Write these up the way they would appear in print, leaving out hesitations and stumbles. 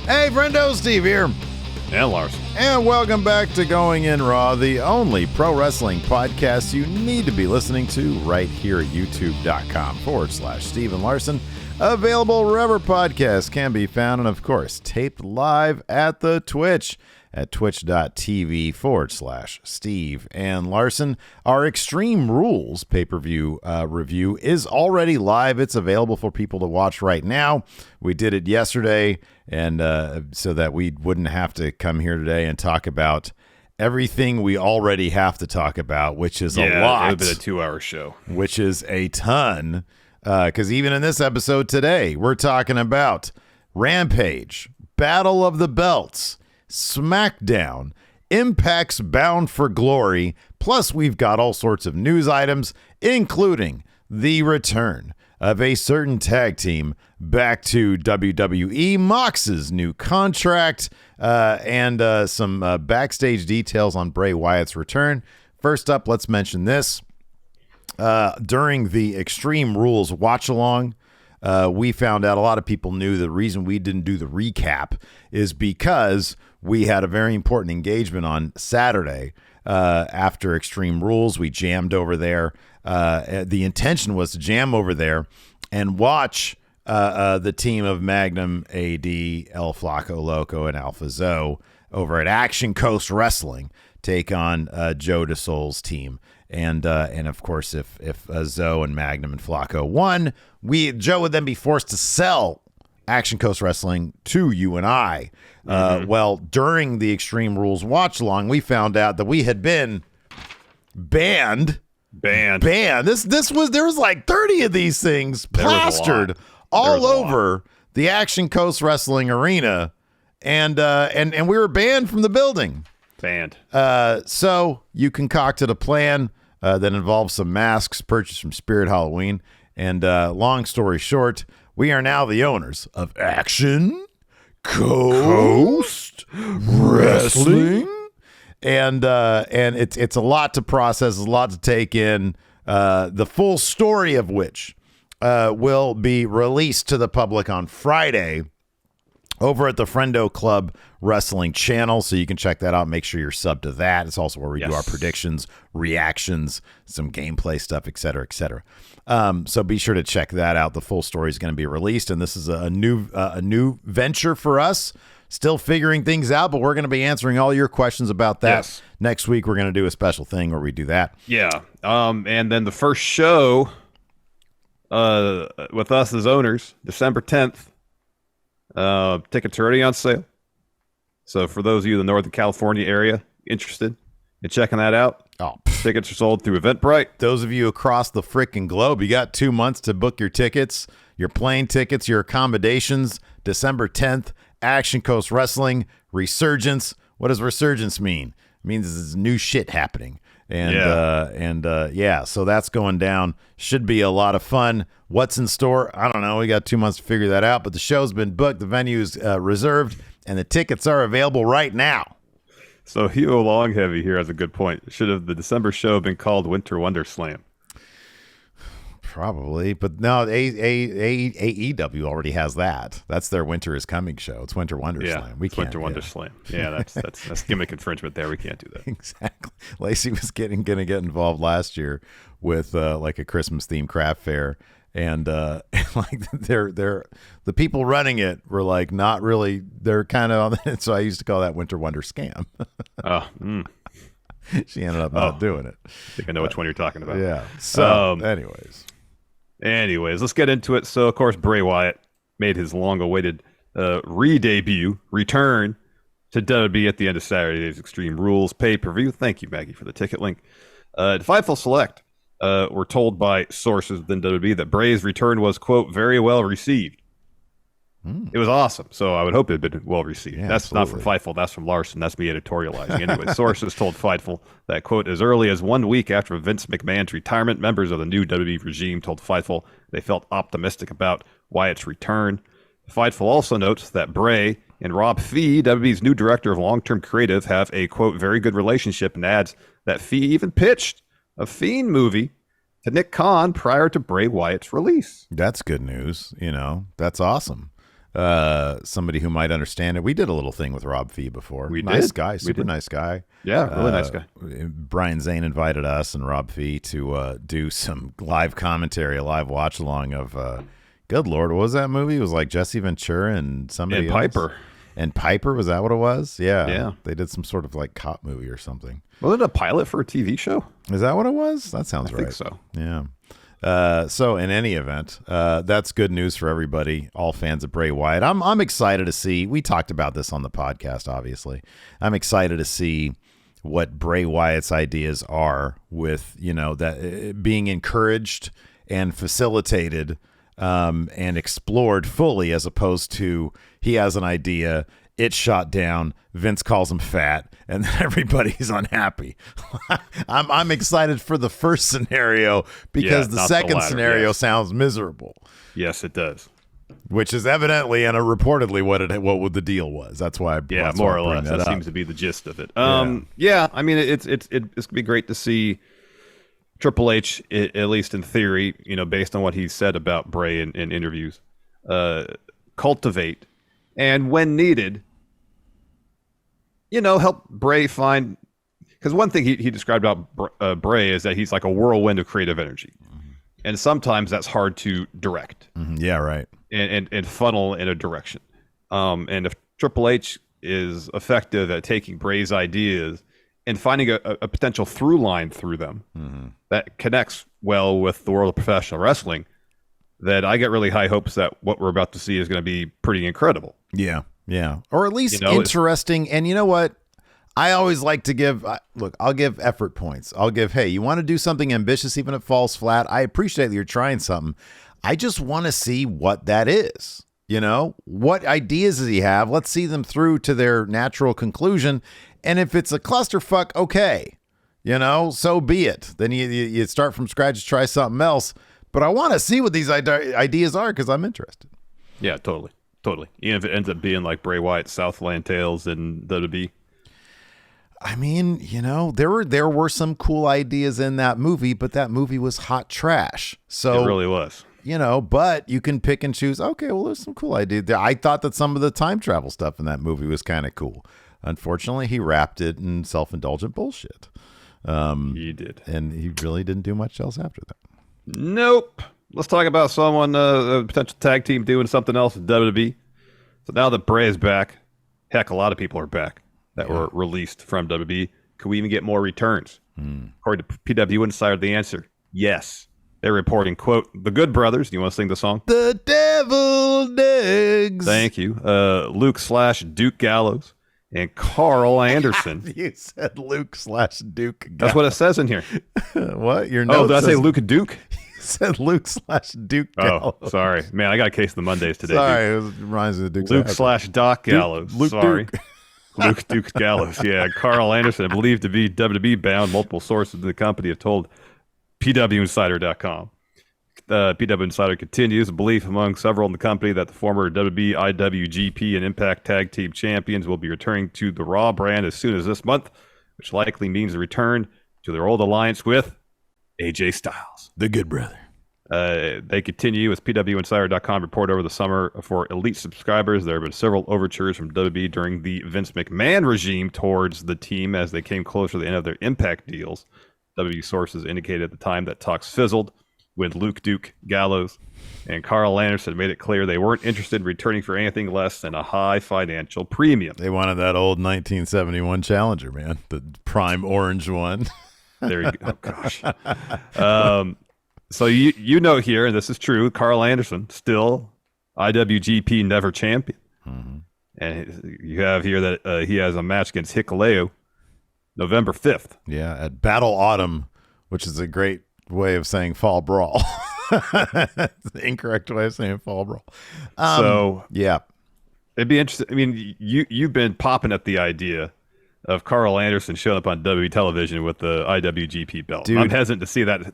Hey, Friendo, Steve here. And Larson. And welcome back to Going In Raw, the only pro wrestling podcast you need to be listening to right here at youtube.com/Steve and Larson. Available wherever podcasts can be found, and of course, taped live at the Twitch at twitch.tv/Steve and Larson. Our Extreme Rules pay-per-view review is already live. It's available for people to watch right now. We did it yesterday, and so that we wouldn't have to come here today and talk about everything we already have to talk about, which is a lot. It would have been a 2-hour show. Which is a ton, because even in this episode today, we're talking about Rampage, Battle of the Belts, Smackdown, Impact's Bound for Glory, plus we've got all sorts of news items, including the return of a certain tag team back to WWE, Mox's new contract, and some backstage details on Bray Wyatt's return. First up, let's mention this. During the Extreme Rules watch-along, we found out a lot of people knew the reason we didn't do the recap is because we had a very important engagement on Saturday after Extreme Rules. We jammed over there. The intention was to jam over there and watch the team of Magnum, AD, El Flaco Loco, and Alpha Zoe over at Action Coast Wrestling take on Joe DeSoul's team. And of course, if Zoe and Magnum and Flaco won, Joe would then be forced to sell Action Coast Wrestling to you and I. Well, during the Extreme Rules watch along, we found out that we had been banned. There was like 30 of these things plastered all over the Action Coast Wrestling arena, and we were banned from the building. So you concocted a plan that involves some masks purchased from Spirit Halloween. And long story short, we are now the owners of Action Coast Wrestling. And it's a lot to process, a lot to take in, the full story of which will be released to the public on Friday over at the Friendo Club Wrestling channel, so you can check that out. Make sure you're subbed to that. It's also where we do our predictions, reactions, some gameplay stuff, et cetera, et cetera. So be sure to check that out. The full story is going to be released, and this is a new venture for us. Still figuring things out, but we're going to be answering all your questions about that. Yes. Next week, we're going to do a special thing where we do that. Yeah. And then the first show with us as owners, December 10th. Tickets are already on sale. So for those of you in the Northern California area interested in checking that out, tickets are sold through Eventbrite. Those of you across the frickin' globe, you got 2 months to book your tickets, your plane tickets, your accommodations. December 10th, Action Coast Wrestling, Resurgence. What does Resurgence mean? It means there's new shit happening. So that's going down. Should be a lot of fun. What's in store? I don't know. We got 2 months to figure that out, but the show's been booked. The venue's reserved, and the tickets are available right now. So Hugo Longheavy here has a good point. Should have the December show been called Winter Wonder Slam? Probably, but no, AEW already has that. That's their Winter is Coming show. It's Winter Wonder Slam. We can't. Winter Wonder Slam. Yeah, that's gimmick infringement there. We can't do that. Exactly. Lacey was gonna get involved last year with like a Christmas themed craft fair, and like they're the people running it were like not really. They're kind of on. So I used to call that Winter Wonder Scam. She ended up not doing it. I think I know which one you're talking about. Yeah. So, Anyways, let's get into it. So, of course, Bray Wyatt made his long-awaited return to WWE at the end of Saturday's Extreme Rules pay-per-view. Thank you, Maggie, for the ticket link. Fightful Select were told by sources within WWE that Bray's return was, quote, very well received. It was awesome, so I would hope it had been well received. Yeah, that's absolutely. not from Fightful, that's from Larson. That's me editorializing. Anyway, sources told Fightful that, quote, as early as 1 week after Vince McMahon's retirement, members of the new WWE regime told Fightful they felt optimistic about Wyatt's return. Fightful also notes that Bray and Rob Fee, WWE's new director of long-term creative, have a, quote, very good relationship, and adds that Fee even pitched a Fiend movie to Nick Khan prior to Bray Wyatt's release. That's good news. You know, that's awesome. somebody who might understand it. We did a little thing with Rob Fee before. Nice guy, super nice guy. Yeah, really nice guy. Brian Zane invited us and Rob Fee to do some live commentary, a live watch along of good Lord, what was that movie? It was like Jesse Ventura and somebody else. Piper. And Piper, was that what it was? Yeah. Yeah. They did some sort of like cop movie or something. Wasn't it a pilot for a TV show? Is that what it was? That sounds right. I think so. Yeah. So in any event, that's good news for everybody, all fans of Bray Wyatt. I'm excited to see, we talked about this on the podcast, obviously. I'm excited to see what Bray Wyatt's ideas are with, that being encouraged and facilitated and explored fully, as opposed to he has an idea, it's shot down, Vince calls him fat, and then everybody's unhappy. I'm excited for the first scenario because the second scenario sounds miserable. Yes, it does. Which is evidently and reportedly what the deal was. That's why. More or less. That seems to be the gist of it. Yeah. I mean, it's gonna be great to see Triple H, at least in theory, based on what he said about Bray in interviews, cultivate and when needed, help Bray find. Because one thing he described about Bray is that he's like a whirlwind of creative energy, and sometimes that's hard to direct. Yeah, right. And funnel in a direction. And if Triple H is effective at taking Bray's ideas and finding a potential through line through them that connects well with the world of professional wrestling, then I get really high hopes that what we're about to see is going to be pretty incredible. Yeah. Or at least interesting. And you know what? I always like to give, I'll give effort points. I'll give, hey, you want to do something ambitious, even if it falls flat. I appreciate that you're trying something. I just want to see what that is. What ideas does he have? Let's see them through to their natural conclusion. And if it's a clusterfuck, okay, so be it. Then you start from scratch, try something else. But I want to see what these ideas are because I'm interested. Yeah, totally. Even if it ends up being like Bray Wyatt, Southland Tales, and WWE. I mean, there were some cool ideas in that movie, but that movie was hot trash. So it really was. But you can pick and choose. Okay, well, there's some cool ideas. I thought that some of the time travel stuff in that movie was kind of cool. Unfortunately, he wrapped it in self-indulgent bullshit. He did. And he really didn't do much else after that. Nope. Let's talk about someone, a potential tag team doing something else with WWE. So now that Bray is back, heck, a lot of people are back that were released from WWE. Could we even get more returns? According to PW Insider, the answer, yes. They're reporting, quote, the Good Brothers. You want to sing the song? The devil digs. Thank you. Luke/Duke Gallows and Carl Anderson. You said Luke/Duke Gallows. That's what it says in here. What? Your note did I say Luke and Duke? You said Luke/Duke Gallows. Oh, sorry. Man, I got a case of the Mondays today. Sorry, it reminds me of Duke. Luke/Doc Gallows. Sorry. Duke. Luke Duke Gallows. Yeah, Carl Anderson, believed to be WWE bound. Multiple sources in the company have told PWInsider.com. PW Insider continues, a belief among several in the company that the former WWE, IWGP, and Impact Tag Team Champions will be returning to the Raw brand as soon as this month, which likely means a return to their old alliance with AJ Styles. The Good Brother. They continue, as PWInsider.com report over the summer for elite subscribers. There have been several overtures from WWE during the Vince McMahon regime towards the team as they came closer to the end of their Impact deals. WWE sources indicated at the time that talks fizzled with Luke Duke Gallows and Carl Anderson made it clear they weren't interested in returning for anything less than a high financial premium. They wanted that old 1971 Challenger, man, the prime orange one. There you go. Oh, gosh. So you know here, and this is true, Carl Anderson, still IWGP Never Champion. Mm-hmm. And you have here that he has a match against Hikuleo November 5th. Yeah, at Battle Autumn, which is a great way of saying Fall Brawl. It's the incorrect way of saying Fall Brawl. Yeah. It'd be interesting. I mean, you've been popping at the idea of Carl Anderson showing up on WWE television with the IWGP belt. Dude, I'm hesitant to see that,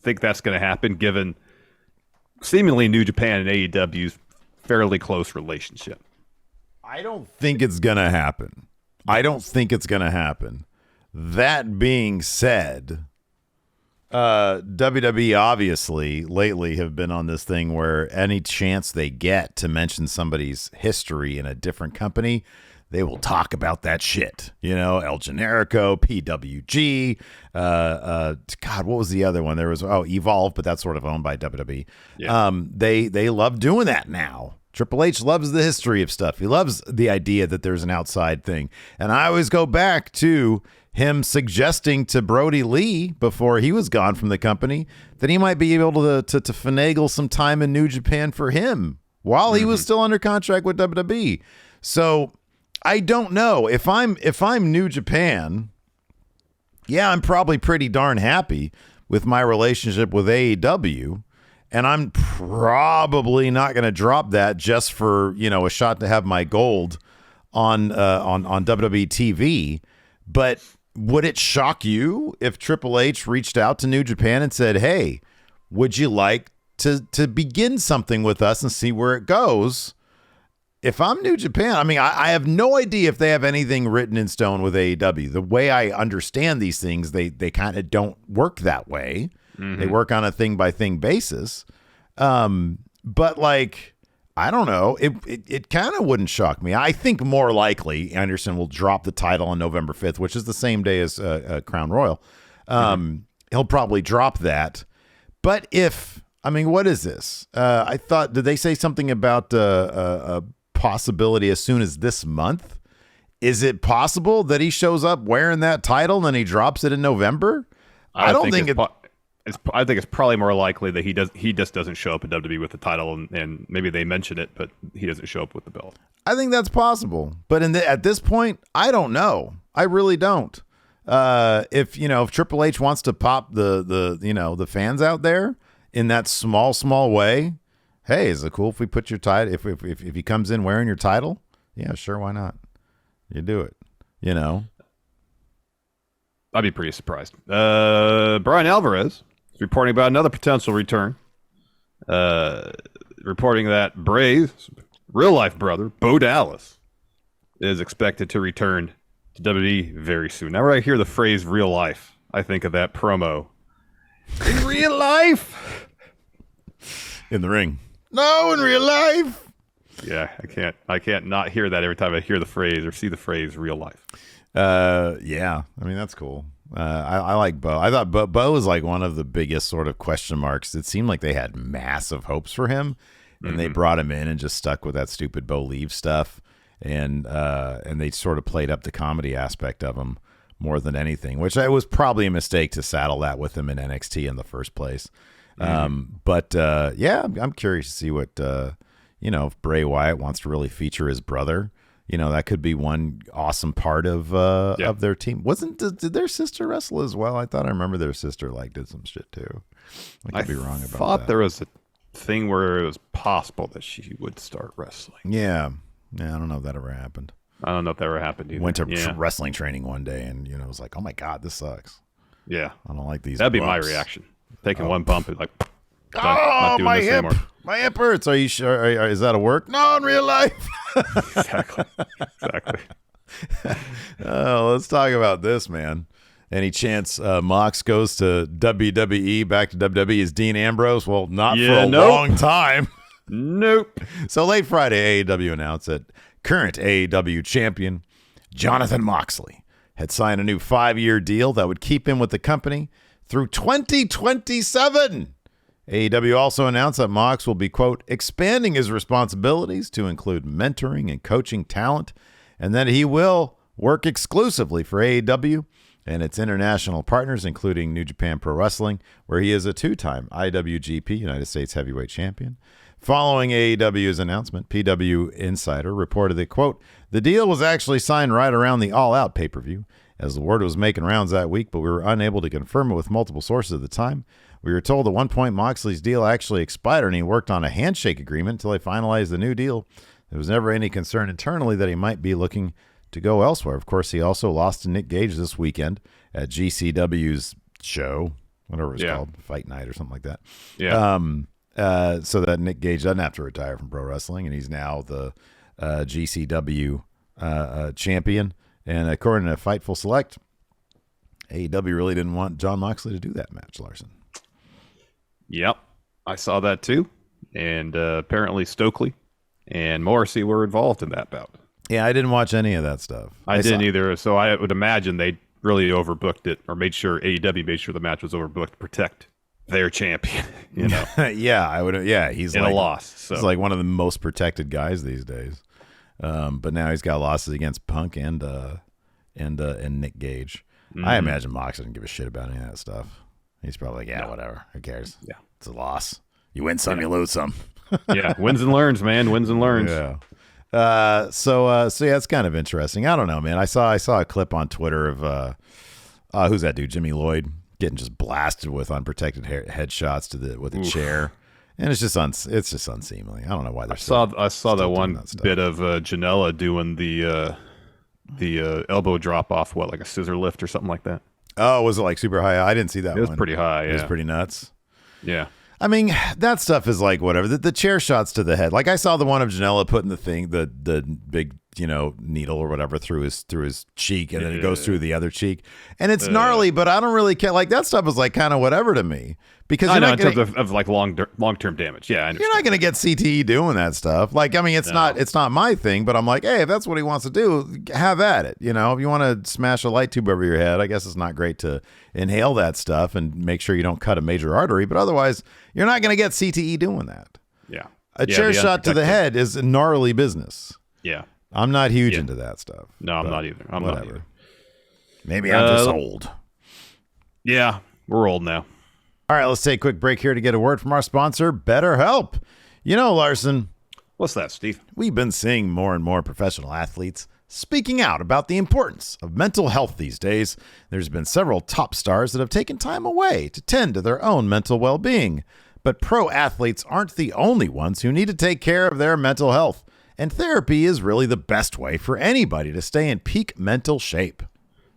think that's going to happen, given seemingly New Japan and AEW's fairly close relationship. I don't think it's going to happen. That being said, WWE obviously lately have been on this thing where any chance they get to mention somebody's history in a different company, they will talk about that shit. You know, El Generico, PWG, God, what was the other one? There was Evolve, but that's sort of owned by WWE. Yeah. They love doing that now. Triple H loves the history of stuff. He loves the idea that there's an outside thing. And I always go back to him suggesting to Brody Lee before he was gone from the company that he might be able to finagle some time in New Japan for him while he was still under contract with WWE. So I don't know if I'm New Japan. Yeah, I'm probably pretty darn happy with my relationship with AEW, and I'm probably not going to drop that just for, you know, a shot to have my gold on WWE TV. But would it shock you if Triple H reached out to New Japan and said, "Hey, would you like to begin something with us and see where it goes?" If I'm New Japan, I mean, I have no idea if they have anything written in stone with AEW. The way I understand these things, they kind of don't work that way. They work on a thing-by-thing basis. But, like, I don't know. It kind of wouldn't shock me. I think more likely Anderson will drop the title on November 5th, which is the same day as Crown Royal. He'll probably drop that. But I mean, what is this? I thought, did they say something about a possibility as soon as this month? Is it possible that he shows up wearing that title and then he drops it in November? I don't think I think it's probably more likely that he just doesn't show up at WWE with the title, and maybe they mention it, but he doesn't show up with the belt. I think that's possible, but at this point, I don't know. I really don't. If Triple H wants to pop the fans out there in that small way, hey, is it cool if we put your title? If he comes in wearing your title, yeah, sure, why not? You do it. You know, I'd be pretty surprised. Brian Alvarez is reporting about another potential return. Reporting that Bray's real-life brother, Bo Dallas, is expected to return to WWE very soon. Now, when I hear the phrase real life, I think of that promo. In real life? In the ring. No, in real life. Yeah, I can't not hear that every time I hear the phrase or see the phrase real life. Yeah, I mean, that's cool. I like Bo. I thought Bo was like one of the biggest sort of question marks. It seemed like they had massive hopes for him, and they brought him in and just stuck with that stupid Bo leave stuff, and they sort of played up the comedy aspect of him more than anything, which was probably a mistake to saddle that with him in NXT in the first place. But yeah, I'm curious to see what if Bray Wyatt wants to really feature his brother. That could be one awesome part of their team. Did their sister wrestle as well? I thought I remember their sister did some shit too. I could be wrong about that. I thought there was a thing where it was possible that she would start wrestling. Yeah, I don't know if that ever happened. I don't know if that ever happened either. Went to wrestling training one day and was like, oh my God, this sucks. Yeah, I don't like these. That'd bumps. be my reaction. Taking one bump and like, not doing my hip. Anymore. My hip hurts. Are you sure? Is that a work? No, in real life. Exactly. Oh, let's talk about this, man. Any chance Mox goes to WWE, back to WWE as Dean Ambrose? Well, not for a long time. Nope. So late Friday, AEW announced that current AEW champion Jonathan Moxley had signed a new 5-year deal that would keep him with the company through 2027. AEW also announced that Mox will be, quote, expanding his responsibilities to include mentoring and coaching talent, and that he will work exclusively for AEW and its international partners, including New Japan Pro Wrestling, where he is a 2-time IWGP United States Heavyweight Champion. Following AEW's announcement, PW Insider reported that, quote, the deal was actually signed right around the All Out pay-per-view, as the word was making rounds that week, but we were unable to confirm it with multiple sources at the time. We were told at one point Moxley's deal actually expired and he worked on a handshake agreement until they finalized the new deal. There was never any concern internally that he might be looking to go elsewhere. Of course, he also lost to Nick Gage this weekend at GCW's show, whatever it's called, Fight Night or something like that. Yeah. So that Nick Gage doesn't have to retire from pro wrestling, and he's now the GCW champion. And according to Fightful Select, AEW really didn't want Jon Moxley to do that match, Larson. Yep, I saw that too. And apparently Stokely and Morrissey were involved in that bout. Yeah, I didn't watch any of that stuff. I didn't either. So I would imagine they really overbooked it, or made sure AEW made sure the match was overbooked to protect their champion. Yeah, I would. Yeah, he's in like a loss. So. He's like one of the most protected guys these days. But now he's got losses against Punk and Nick Gage. I imagine Mox doesn't give a shit about any of that stuff. He's probably like, whatever. Who cares? Yeah, it's a loss. You win some, you lose some. Yeah, wins and learns, man. Wins and learns. Yeah. So yeah, it's kind of interesting. I don't know, man. I saw a clip on Twitter of who's that dude, Jimmy Lloyd, getting just blasted with unprotected headshots with a chair, and it's just unseemly. I don't know why they're. I saw that one bit of Janela doing the elbow drop off, like a scissor lift or something like that. Oh, was it like super high? I didn't see that. It was pretty high. Yeah. It was pretty nuts. Yeah. I mean, that stuff is like whatever. The chair shots to the head. Like I saw the one of Janela putting the big, needle or whatever through his cheek, and then it goes through the other cheek. And it's gnarly, but I don't really care. Like that stuff is like kind of whatever to me. Because I know in terms of like long-term damage. Yeah, I understand. You're not going to get CTE doing that stuff. Like, I mean, it's not my thing, but I'm like, hey, if that's what he wants to do, have at it. If you want to smash a light tube over your head, I guess it's not great to inhale that stuff and make sure you don't cut a major artery. But otherwise, you're not going to get CTE doing that. Yeah. A chair shot to the head is gnarly business. Yeah. I'm not huge into that stuff. No, I'm not either. I'm not either. Maybe I'm just old. Yeah, we're old now. All right, let's take a quick break here to get a word from our sponsor, BetterHelp. Larson. What's that, Steve? We've been seeing more and more professional athletes speaking out about the importance of mental health these days. There's been several top stars that have taken time away to tend to their own mental well-being. But pro athletes aren't the only ones who need to take care of their mental health. And therapy is really the best way for anybody to stay in peak mental shape.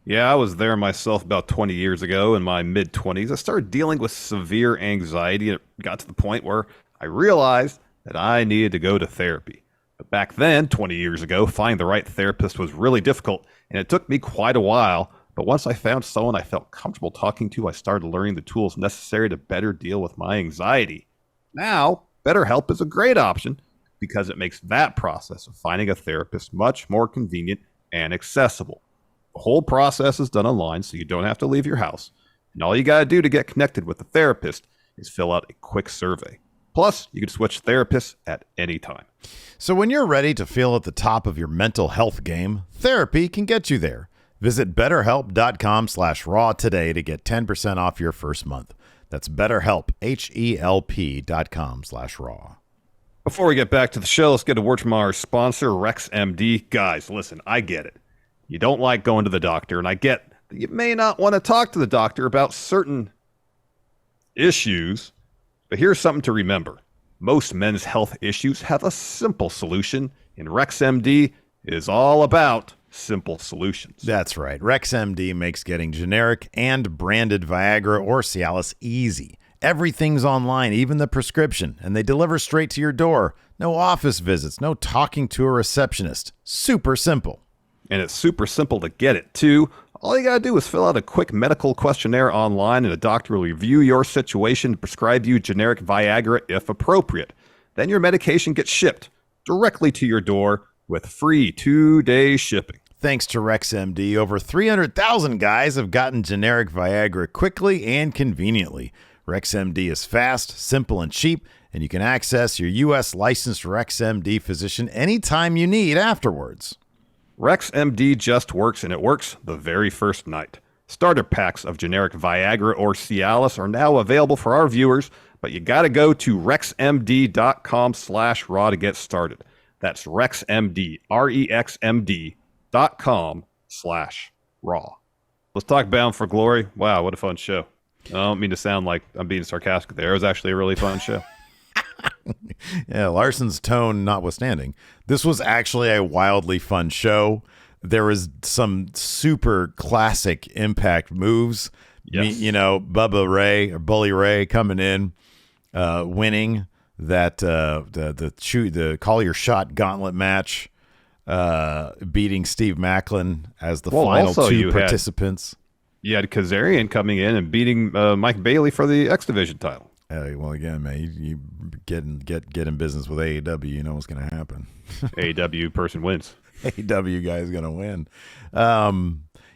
Yeah, I was there myself about 20 years ago in my mid-20s. I started dealing with severe anxiety, and it got to the point where I realized that I needed to go to therapy. But back then, 20 years ago, finding the right therapist was really difficult, and it took me quite a while. But once I found someone I felt comfortable talking to, I started learning the tools necessary to better deal with my anxiety. Now, BetterHelp is a great option because it makes that process of finding a therapist much more convenient and accessible. The whole process is done online, so you don't have to leave your house. And all you got to do to get connected with the therapist is fill out a quick survey. Plus, you can switch therapists at any time. So when you're ready to feel at the top of your mental health game, therapy can get you there. Visit BetterHelp.com/raw today to get 10% off your first month. That's BetterHelp, HELP.com/raw. Before we get back to the show, let's get a word from our sponsor, RexMD. Guys, listen, I get it. You don't like going to the doctor, and I get that you may not want to talk to the doctor about certain issues, but here's something to remember. Most men's health issues have a simple solution, and RexMD is all about simple solutions. That's right. RexMD makes getting generic and branded Viagra or Cialis easy. Everything's online, even the prescription, and they deliver straight to your door. No office visits, no talking to a receptionist. Super simple. And it's super simple to get it, too. All you got to do is fill out a quick medical questionnaire online, and a doctor will review your situation and prescribe you generic Viagra if appropriate. Then your medication gets shipped directly to your door with free 2-day shipping. Thanks to RexMD, over 300,000 guys have gotten generic Viagra quickly and conveniently. RexMD is fast, simple, and cheap, and you can access your U.S. licensed RexMD physician anytime you need afterwards. RexMD just works, and it works the very first night. Starter packs of generic Viagra or Cialis are now available for our viewers, but you got to go to RexMD.com/raw to get started. That's RexMD, RexMD.com/raw. Let's talk Bound for Glory. Wow, what a fun show. I don't mean to sound like I'm being sarcastic there. It was actually a really fun show. Yeah, Larson's tone notwithstanding, this was actually a wildly fun show. There was some super classic Impact moves. Yes. Bubba Ray or Bully Ray coming in, winning that the Call Your Shot gauntlet match, beating Steve Macklin as the final two participants. You had Kazarian coming in and beating Mike Bailey for the X Division title. Well, again, man, you get in business with AEW, you know what's going to happen. AEW person wins. AEW guy is going to win.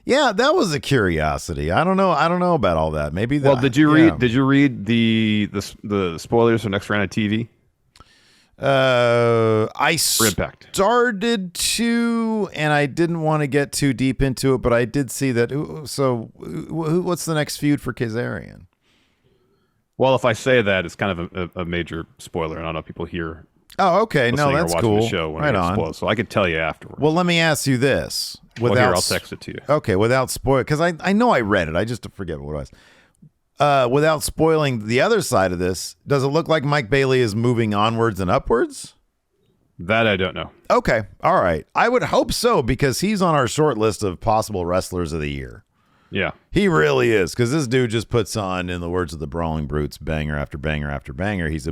Yeah, that was a curiosity. I don't know about all that. Maybe. Did you read the spoilers for next round of TV? I Impact. started to, and I didn't want to get too deep into it, but I did see that. So, what's the next feud for Kazarian? Well, if I say that, it's kind of a major spoiler, and I don't know if people hear. Oh, okay. No, that's cool. The show when right on. Spoiled, so I could tell you afterwards. Well, let me ask you this. I'll text it to you. Okay, without spoil, because I know I read it. I just forget what it was. Without spoiling the other side of this, does it look like Mike Bailey is moving onwards and upwards? That I don't know. Okay, all right. I would hope so, because he's on our short list of possible wrestlers of the year. Yeah. He really is, because this dude just puts on, in the words of the Brawling Brutes, banger after banger after banger. He's a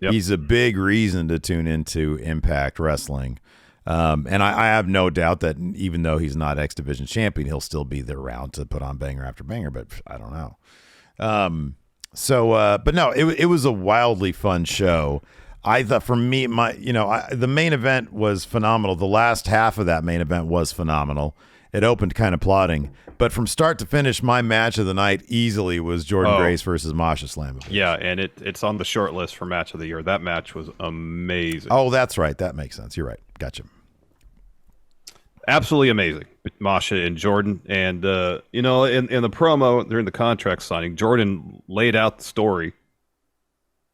he's a big reason to tune into Impact Wrestling. And I have no doubt that even though he's not X Division champion, he'll still be there around to put on banger after banger, but I don't know. But no, it was a wildly fun show. I thought, for me, the main event was phenomenal. The last half of that main event was phenomenal. It opened kind of plodding, but from start to finish, my match of the night easily was Jordan Grace versus Masha Slamovich. Yeah, and it's on the short list for match of the year. That match was amazing. Oh, that's right. That makes sense. You're right. Gotcha. Absolutely amazing, Masha and Jordan. And, in the promo during the contract signing, Jordan laid out the story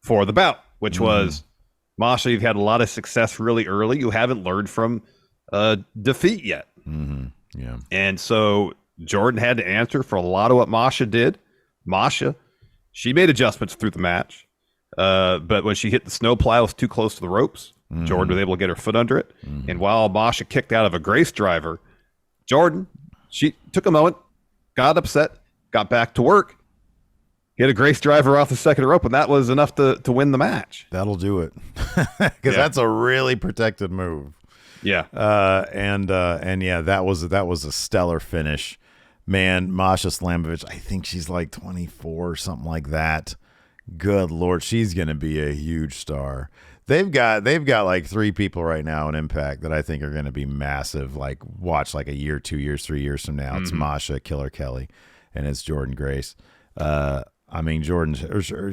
for the bout, which was, Masha, you've had a lot of success really early. You haven't learned from defeat yet. Mm-hmm. Yeah. And so Jordan had to answer for a lot of what Masha did. Masha, she made adjustments through the match. But when she hit the snowplow, it was too close to the ropes. Jordan was able to get her foot under it. And while Masha kicked out of a Grace driver, Jordan, she took a moment, got upset, got back to work, hit a Grace driver off the second rope, and that was enough to win the match. That'll do it. Because that's a really protected move. Yeah. And yeah, that was a stellar finish. Man, Masha Slamovich, I think she's like 24 or something like that. Good Lord, she's going to be a huge star. They've got like 3 people right now in Impact that I think are going to be massive. Like, watch like a year, 2 years, 3 years from now. It's Masha, Killer Kelly, and it's Jordan Grace. I mean, Jordan,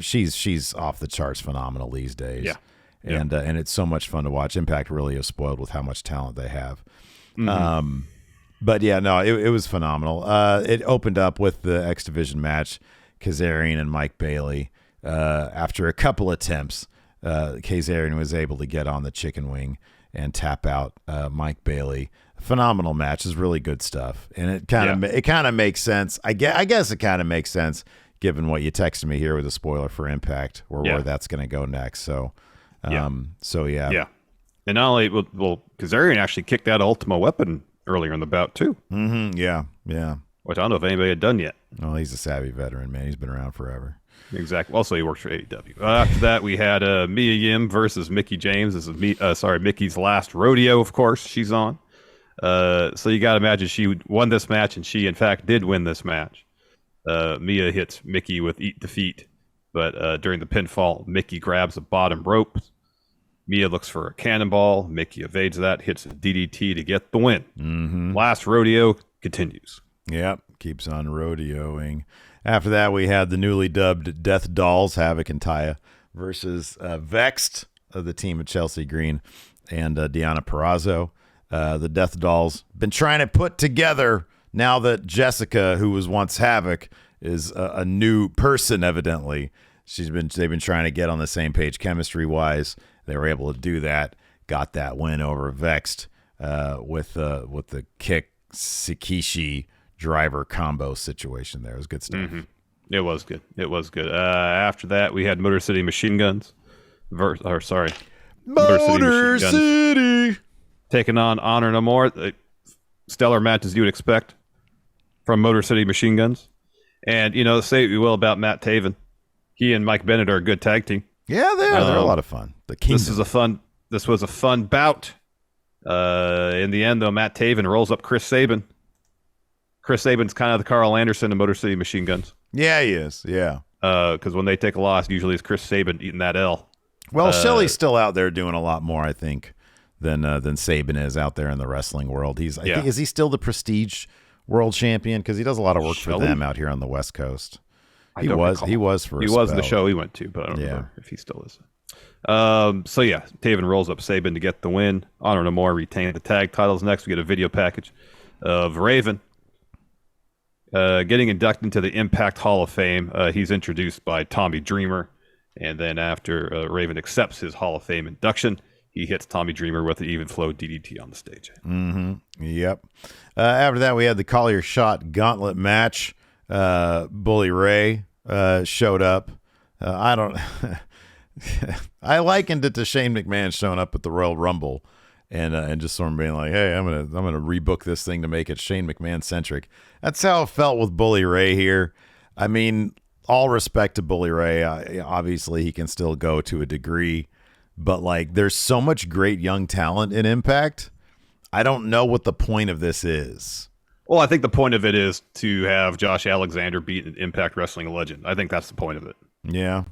she's off the charts phenomenal these days. Yeah. And it's so much fun to watch. Impact really is spoiled with how much talent they have. But yeah, no, it was phenomenal. It opened up with the X Division match, Kazarian and Mike Bailey. After a couple attempts, Kazarian was able to get on the chicken wing and tap out Mike Bailey. Phenomenal match. Is really good stuff, and it kind of makes sense. I guess it kind of makes sense given what you texted me here with a spoiler for Impact, or where that's going to go next. So, yeah. And not only Kazarian actually kicked out Ultimo Weapon earlier in the bout too. Yeah. Which I don't know if anybody had done yet. Oh, he's a savvy veteran, man. He's been around forever. Exactly. Also, he works for AEW. After that, we had Mia Yim versus Mickie James. This is Mickey's last rodeo, of course. She's on. So you got to imagine she won this match, and she, in fact, did win this match. Mia hits Mickie with Eat Defeat, but during the pinfall, Mickie grabs the bottom rope. Mia looks for a cannonball. Mickie evades that, hits a DDT to get the win. Last rodeo continues. Yep, keeps on rodeoing. After that, we had the newly dubbed Death Dolls, Havoc and Taya, versus Vexed of the team of Chelsea Green and Deonna Purrazzo. The Death Dolls been trying to put together, now that Jessica, who was once Havoc, is a new person, evidently. They've been trying to get on the same page chemistry-wise. They were able to do that. Got that win over Vexed with the kick Sikishi driver combo situation there. It was good stuff. It was good. After that, we had Motor City Machine Guns. Motor City taking on Honor No More. Stellar matches you would expect from Motor City Machine Guns. And, say what you will about Matt Taven. He and Mike Bennett are a good tag team. Yeah, they are. They're a lot of fun. This was a fun bout. In the end, though, Matt Taven rolls up Chris Sabin. Chris Sabin's kind of the Carl Anderson of Motor City Machine Guns. Yeah, he is. Yeah. Because when they take a loss, usually it's Chris Sabin eating that L. Well, Shelley's still out there doing a lot more, I think, than Sabin is out there in the wrestling world. I think, is he still the Prestige World Champion? Because he does a lot of work for them out here on the West Coast. He was for a He was spell. the show he went to, but I don't remember if he still is. So yeah, Taven rolls up Sabin to get the win. Honor No More retained the tag titles. Next, we get a video package of Raven getting inducted into the Impact Hall of Fame. He's introduced by Tommy Dreamer, and then after Raven accepts his Hall of Fame induction, he hits Tommy Dreamer with an even flow DDT on the stage. Mm-hmm. Yep. After that, we had the Collier Shot Gauntlet match. Bully Ray showed up. I likened it to Shane McMahon showing up at the Royal Rumble and just sort of being like, hey, I'm gonna rebook this thing to make it Shane McMahon centric. That's how it felt with Bully Ray here. I mean, all respect to Bully Ray. Obviously, he can still go to a degree, but like, there's so much great young talent in Impact. I don't know what the point of this is. Well, I think the point of it is to have Josh Alexander beat an Impact Wrestling legend. I think that's the point of it. Yeah.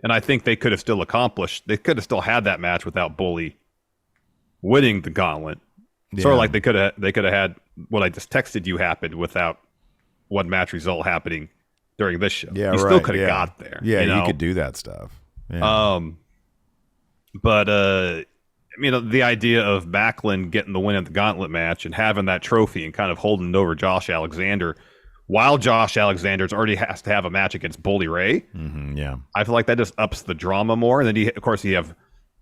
And I think they could have still had that match without Bully winning the gauntlet. Yeah. Sort of like they could have had what I just texted you happened without one match result happening during this show. Yeah, you still could have got there. Yeah, you could do that stuff. Yeah. But the idea of Backlund getting the win at the gauntlet match and having that trophy and kind of holding it over Josh Alexander, while Josh Alexander's already has to have a match against Bully Ray. Mm-hmm, yeah. I feel like that just ups the drama more. And then, you have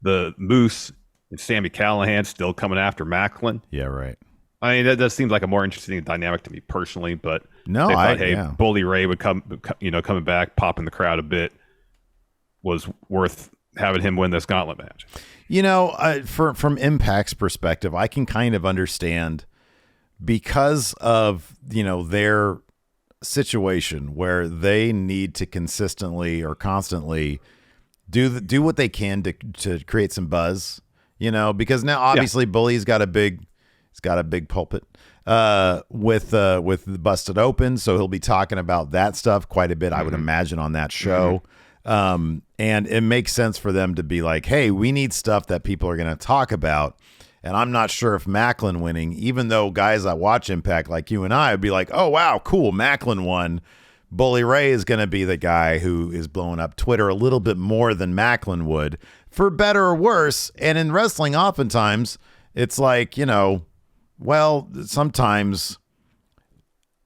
the Moose and Sami Callihan still coming after Macklin. Yeah, right. I mean, that seems like a more interesting dynamic to me personally, but no, Bully Ray would coming back, popping the crowd a bit, was worth having him win this gauntlet match. From Impact's perspective, I can kind of understand because of, their situation where they need to consistently or constantly do what they can to create some buzz, because now obviously Bully's got a big pulpit with Busted Open, so he'll be talking about that stuff quite a bit, I would imagine, on that show. And it makes sense for them to be like, hey, we need stuff that people are going to talk about. And I'm not sure if Macklin winning, even though guys that watch Impact like you and I would be like, oh, wow, cool, Macklin won. Bully Ray is going to be the guy who is blowing up Twitter a little bit more than Macklin would, for better or worse. And in wrestling, oftentimes, it's like, sometimes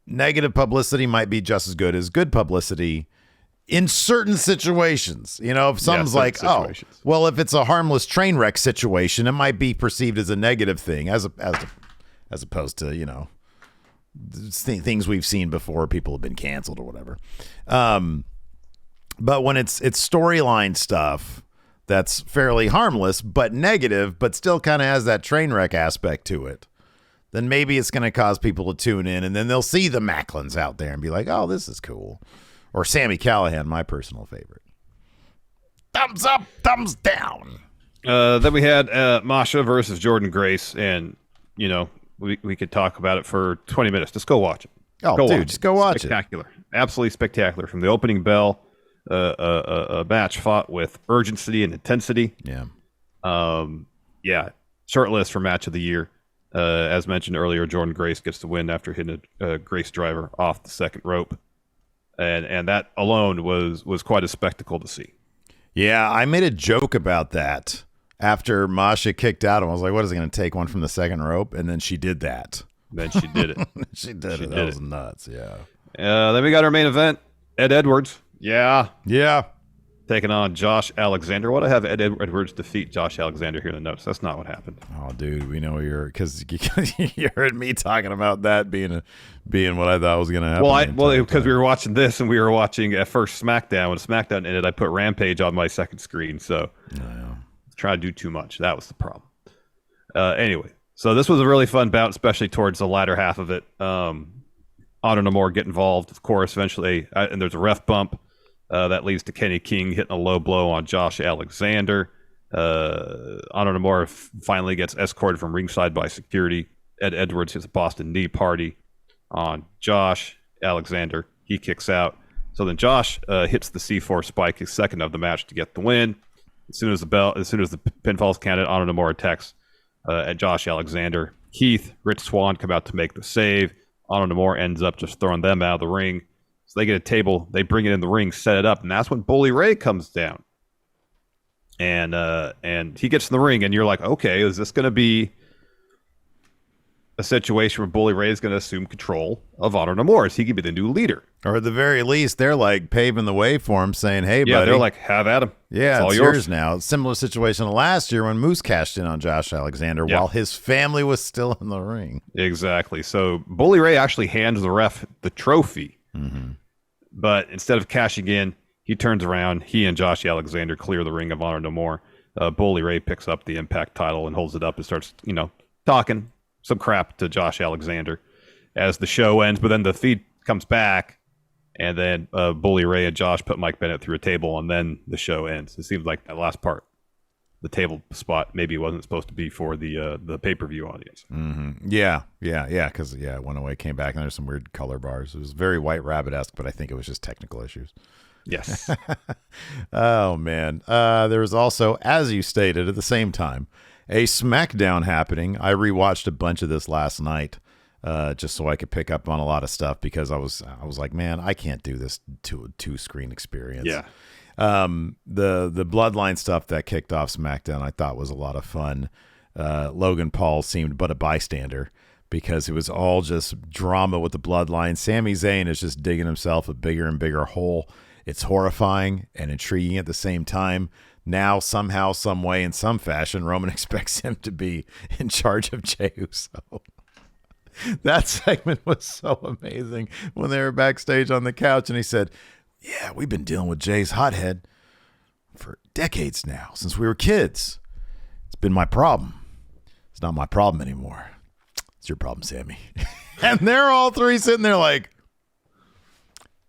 negative publicity might be just as good as good publicity in certain situations. If someone's like, if it's a harmless train wreck situation, it might be perceived as a negative thing as opposed to, things we've seen before, people have been canceled or whatever. But when it's storyline stuff that's fairly harmless, but negative, but still kind of has that train wreck aspect to it, then maybe it's going to cause people to tune in, and then they'll see the Macklins out there and be like, oh, this is cool. Or Sami Callihan, my personal favorite. Thumbs up, thumbs down. Then we had Masha versus Jordan Grace, and we could talk about it for 20 minutes. Just go watch it. Just go watch it. Spectacular, absolutely spectacular. From the opening bell, a match fought with urgency and intensity. Yeah. Short list for match of the year. As mentioned earlier, Jordan Grace gets the win after hitting a Grace driver off the second rope. And that alone was quite a spectacle to see. Yeah, I made a joke about that after Masha kicked out. And I was like, what is it going to take, one from the second rope? And then she did that. Then she did it. She did it. That was nuts, yeah. Then we got our main event, Ed Edwards. Yeah. Taking on Josh Alexander. Why do I have Ed Edwards defeat Josh Alexander here in the notes? That's not what happened. Oh, dude, we know because you heard me talking about that being what I thought was going to happen. Well, because we were watching this and we were watching at first SmackDown. When SmackDown ended, I put Rampage on my second screen, so try to do too much. That was the problem. Anyway, so this was a really fun bout, especially towards the latter half of it. Honor No More get involved, of course, eventually, and there's a ref bump. That leads to Kenny King hitting a low blow on Josh Alexander. Honor No More finally gets escorted from ringside by security. Ed Edwards hits a Boston Knee Party. on Josh Alexander. He kicks out. So then Josh hits the C4 spike, his second of the match, to get the win. As soon as the pinfall's counted, Honor More attacks at Josh Alexander. Keith, Rich Swann come out to make the save. Honor More ends up just throwing them out of the ring. So they get a table, they bring it in the ring, set it up, and that's when Bully Ray comes down. And he gets in the ring, and you're like, okay, is this going to be a situation where Bully Ray is going to assume control of Honor No More? Is he going to be the new leader? Or at the very least, they're like paving the way for him, saying, hey, yeah, buddy. they're like, have at him. Yeah, it's yours now. Similar situation to last year when Moose cashed in on Josh Alexander while his family was still in the ring. Exactly. So Bully Ray actually hands the ref the trophy. Mm-hmm. But instead of cashing in, he turns around. He and Josh Alexander clear the ring of Honor No More. Bully Ray picks up the Impact title and holds it up and starts, talking some crap to Josh Alexander as the show ends. But then the feed comes back, and then Bully Ray and Josh put Mike Bennett through a table, and then the show ends. It seems like that last part, the table spot, maybe wasn't supposed to be for the pay-per-view audience. Mm-hmm. Yeah, because it went away, came back, and there's some weird color bars. It was very White Rabbit-esque, but I think it was just technical issues. Yes. Oh, man. There was also, as you stated, at the same time, a Smackdown happening. I rewatched a bunch of this last night just so I could pick up on a lot of stuff because I was like, man, I can't do this to a two-screen experience. Yeah. The Bloodline stuff that kicked off SmackDown I thought was a lot of fun. Logan Paul seemed but a bystander because it was all just drama with the Bloodline. Sami Zayn is just digging himself a bigger and bigger hole. It's horrifying and intriguing at the same time. Now, somehow, some way, in some fashion, Roman expects him to be in charge of Jey Uso. That segment was so amazing when they were backstage on the couch and he said, yeah, we've been dealing with Jay's hothead for decades now, since we were kids. It's been my problem. It's not my problem anymore. It's your problem, Sammy. And they're all three sitting there like,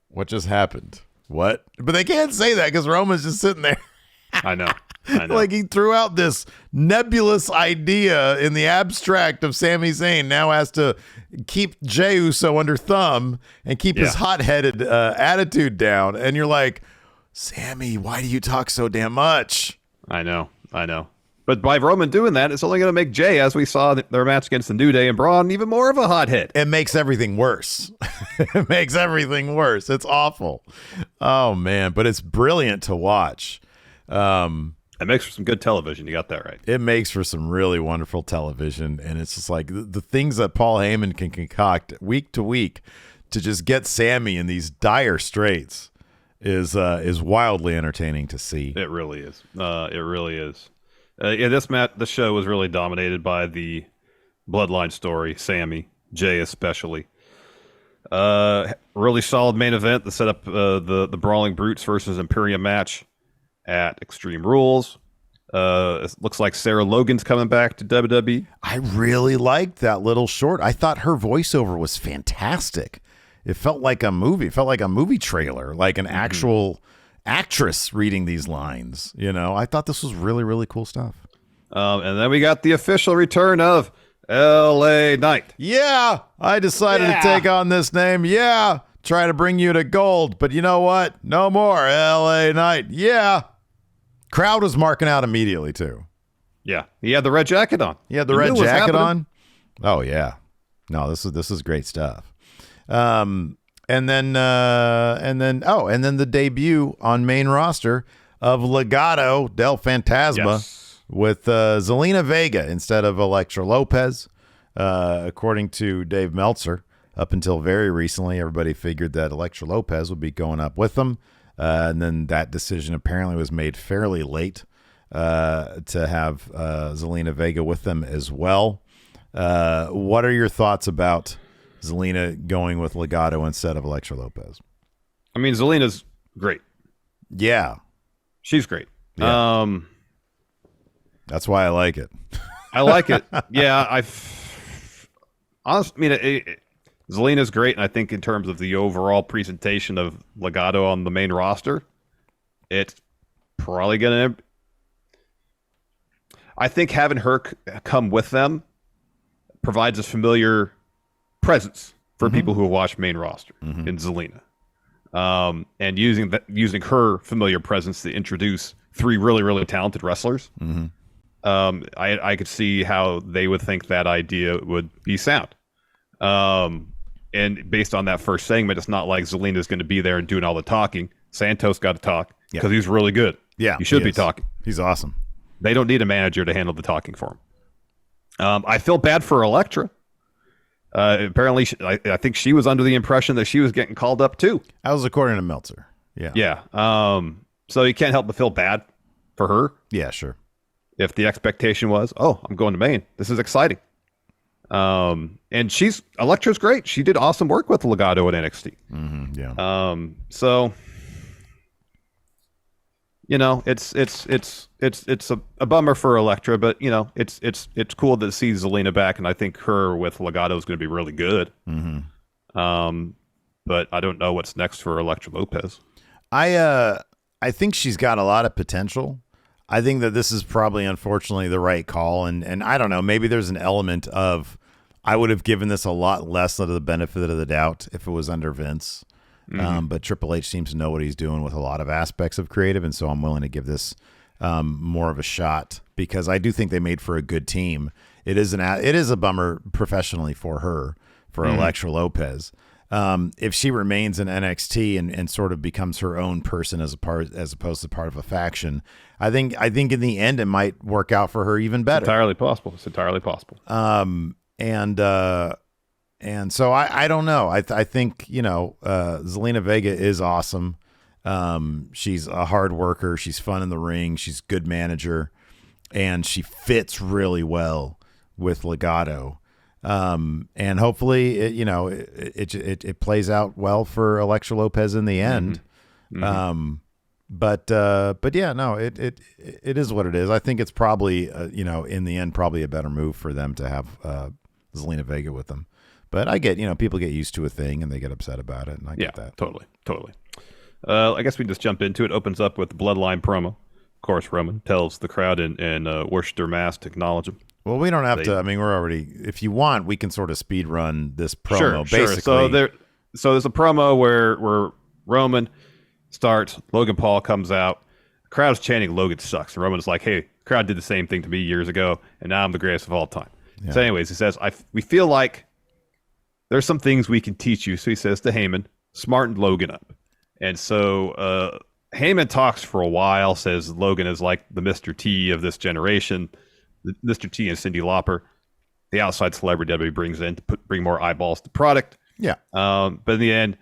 what just happened? What? But they can't say that because Roman's just sitting there. I know. Like he threw out this nebulous idea in the abstract of Sami Zayn now has to keep Jey Uso under thumb and keep his hot-headed attitude down. And you're like, Sammy, why do you talk so damn much? I know. But by Roman doing that, it's only going to make Jey, as we saw their match against the New Day and Braun, even more of a hothead. It makes everything worse. It makes everything worse. It's awful. Oh, man. But it's brilliant to watch. It makes for some good television. You got that right. It makes for some really wonderful television. And it's just like the things that Paul Heyman can concoct week to week to just get Sammy in these dire straits is wildly entertaining to see. It really is. This show was really dominated by the Bloodline story, Sammy, Jey especially. Really solid main event that set up the Brawling Brutes versus Imperium match at Extreme Rules. It looks like Sarah Logan's coming back to WWE. I really liked that little short. I thought her voiceover was fantastic. It felt like a movie. It felt like a movie trailer, like an actual actress reading these lines. I thought this was really, really cool stuff. And then we got the official return of LA Knight. Yeah, I decided to take on this name. Yeah, try to bring you to gold. But you know what? No more LA Knight. Yeah. Crowd was marking out immediately, too. Yeah, he had the red jacket on. He had the red jacket on? Oh, yeah. No, this is great stuff. And then the debut on main roster of Legado del Fantasma with Zelina Vega instead of Elektra Lopez, according to Dave Meltzer. Up until very recently, everybody figured that Elektra Lopez would be going up with them. And then that decision apparently was made fairly late to have Zelina Vega with them as well. What are your thoughts about Zelina going with Legado instead of Elektra Lopez? I mean, Zelina's great. Yeah. She's great. Yeah. That's why I like it. I like it. Yeah, honestly, Zelina's great, and I think in terms of the overall presentation of Legado on the main roster, it's probably going to... I think having her come with them provides a familiar presence for people who watch main roster in Zelina. And using her familiar presence to introduce 3 really, really talented wrestlers. I could see how they would think that idea would be sound. And based on that first segment, it's not like Zelina's going to be there and doing all the talking. Santos got to talk because he's really good. Yeah, he should be talking. He's awesome. They don't need a manager to handle the talking for him. I feel bad for Elektra. Apparently, I think she was under the impression that she was getting called up too. That was according to Meltzer. Yeah. Yeah. So you can't help but feel bad for her. Yeah, sure. If the expectation was, oh, I'm going to Maine. This is exciting. And Elektra's great. She did awesome work with Legado at NXT. Yeah. So, it's a bummer for Elektra, but it's cool to see Zelina back, and I think her with Legado is going to be really good. But I don't know what's next for Elektra Lopez. I think she's got a lot of potential. I think that this is probably, unfortunately, the right call, and I don't know. Maybe there's an element of I would have given this a lot less of the benefit of the doubt if it was under Vince. But Triple H seems to know what he's doing with a lot of aspects of creative, and so I'm willing to give this more of a shot because I do think they made for a good team. It is a bummer professionally for her, for Elektra Lopez. If she remains in NXT and sort of becomes her own person as opposed to part of a faction, I think in the end it might work out for her even better. It's entirely possible. And so I don't know. I think Zelina Vega is awesome. She's a hard worker. She's fun in the ring. She's a good manager, and she fits really well with Legado. And hopefully it plays out well for Elektra Lopez in the end. But yeah, no, it is what it is. I think it's probably in the end probably a better move for them to have Zelina Vega with them. But I get people get used to a thing and they get upset about it, and I get that. Totally. I guess we just jump into it. Opens up with the Bloodline promo. Of course, Roman tells the crowd in Worcester, Mass, to acknowledge him. Well, we don't have to. I mean, we're already. If you want, we can sort of speed run this promo. Basically, so there's a promo where Roman starts. Logan Paul comes out. The crowd's chanting, "Logan sucks." And Roman's like, "Hey, the crowd did the same thing to me years ago, and now I'm the greatest of all time." Yeah. So, anyways, he says, "We feel like there's some things we can teach you." So he says to Heyman, "Smarten Logan up." And so Heyman talks for a while. Says Logan is like the Mr. T of this generation. Mr. T and Cyndi Lauper, the outside celebrity WWE brings in to bring more eyeballs to the product. Yeah. But in the end,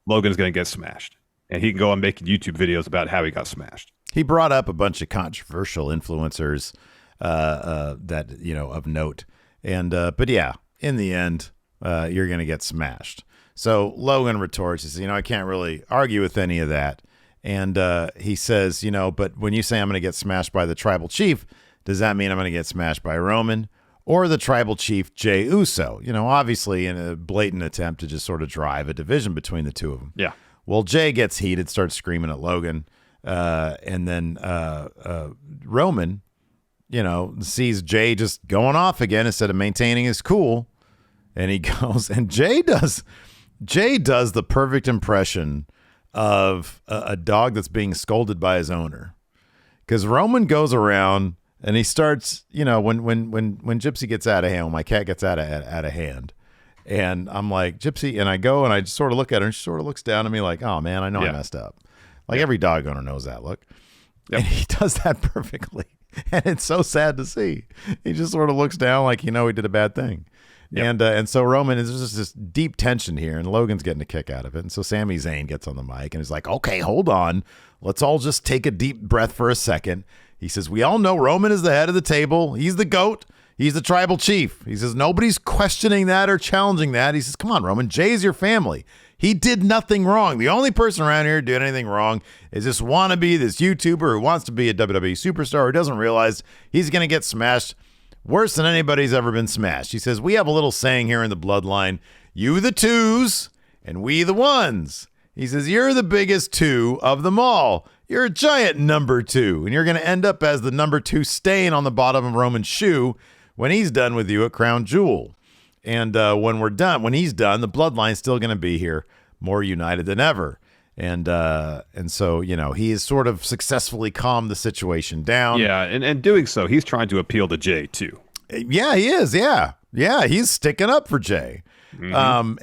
Logan's going to get smashed. And he can go on making YouTube videos about how he got smashed. He brought up a bunch of controversial influencers that, of note. And but yeah, in the end, you're going to get smashed. So Logan retorts, he says, I can't really argue with any of that. And he says, but when you say I'm going to get smashed by the tribal chief, does that mean I'm going to get smashed by Roman or the tribal chief Jey Uso? Obviously in a blatant attempt to just sort of drive a division between the two of them. Yeah. Well, Jey gets heated, starts screaming at Logan. And then Roman, sees Jey just going off again instead of maintaining his cool. And he goes, and Jey does the perfect impression of a dog that's being scolded by his owner. Because Roman goes around and he starts, when Gypsy gets out of hand, when my cat gets out of hand, and I'm like, Gypsy, and I go and I just sort of look at her and she sort of looks down at me like, oh man, I know I messed up. Like every dog owner knows that look. Yep. And he does that perfectly. And it's so sad to see. He just sort of looks down like, he did a bad thing. Yep. And so Roman is just this deep tension here, and Logan's getting a kick out of it. And so Sami Zayn gets on the mic and he's like, okay, hold on. Let's all just take a deep breath for a second. He says, we all know Roman is the head of the table. He's the GOAT. He's the tribal chief. He says, nobody's questioning that or challenging that. He says, come on, Roman, Jay's your family. He did nothing wrong. The only person around here doing anything wrong is this wannabe, this YouTuber who wants to be a WWE superstar who doesn't realize he's going to get smashed worse than anybody's ever been smashed. He says, we have a little saying here in the bloodline, you the twos and we the ones. He says, you're the biggest two of them all. You're a giant number two, and you're going to end up as the number two stain on the bottom of Roman's shoe when he's done with you at Crown Jewel. And when he's done, the Bloodline's still going to be here, more united than ever. And so, he has sort of successfully calmed the situation down. Yeah, and doing so, he's trying to appeal to Jay, too. Yeah, he is. Yeah, he's sticking up for Jay. And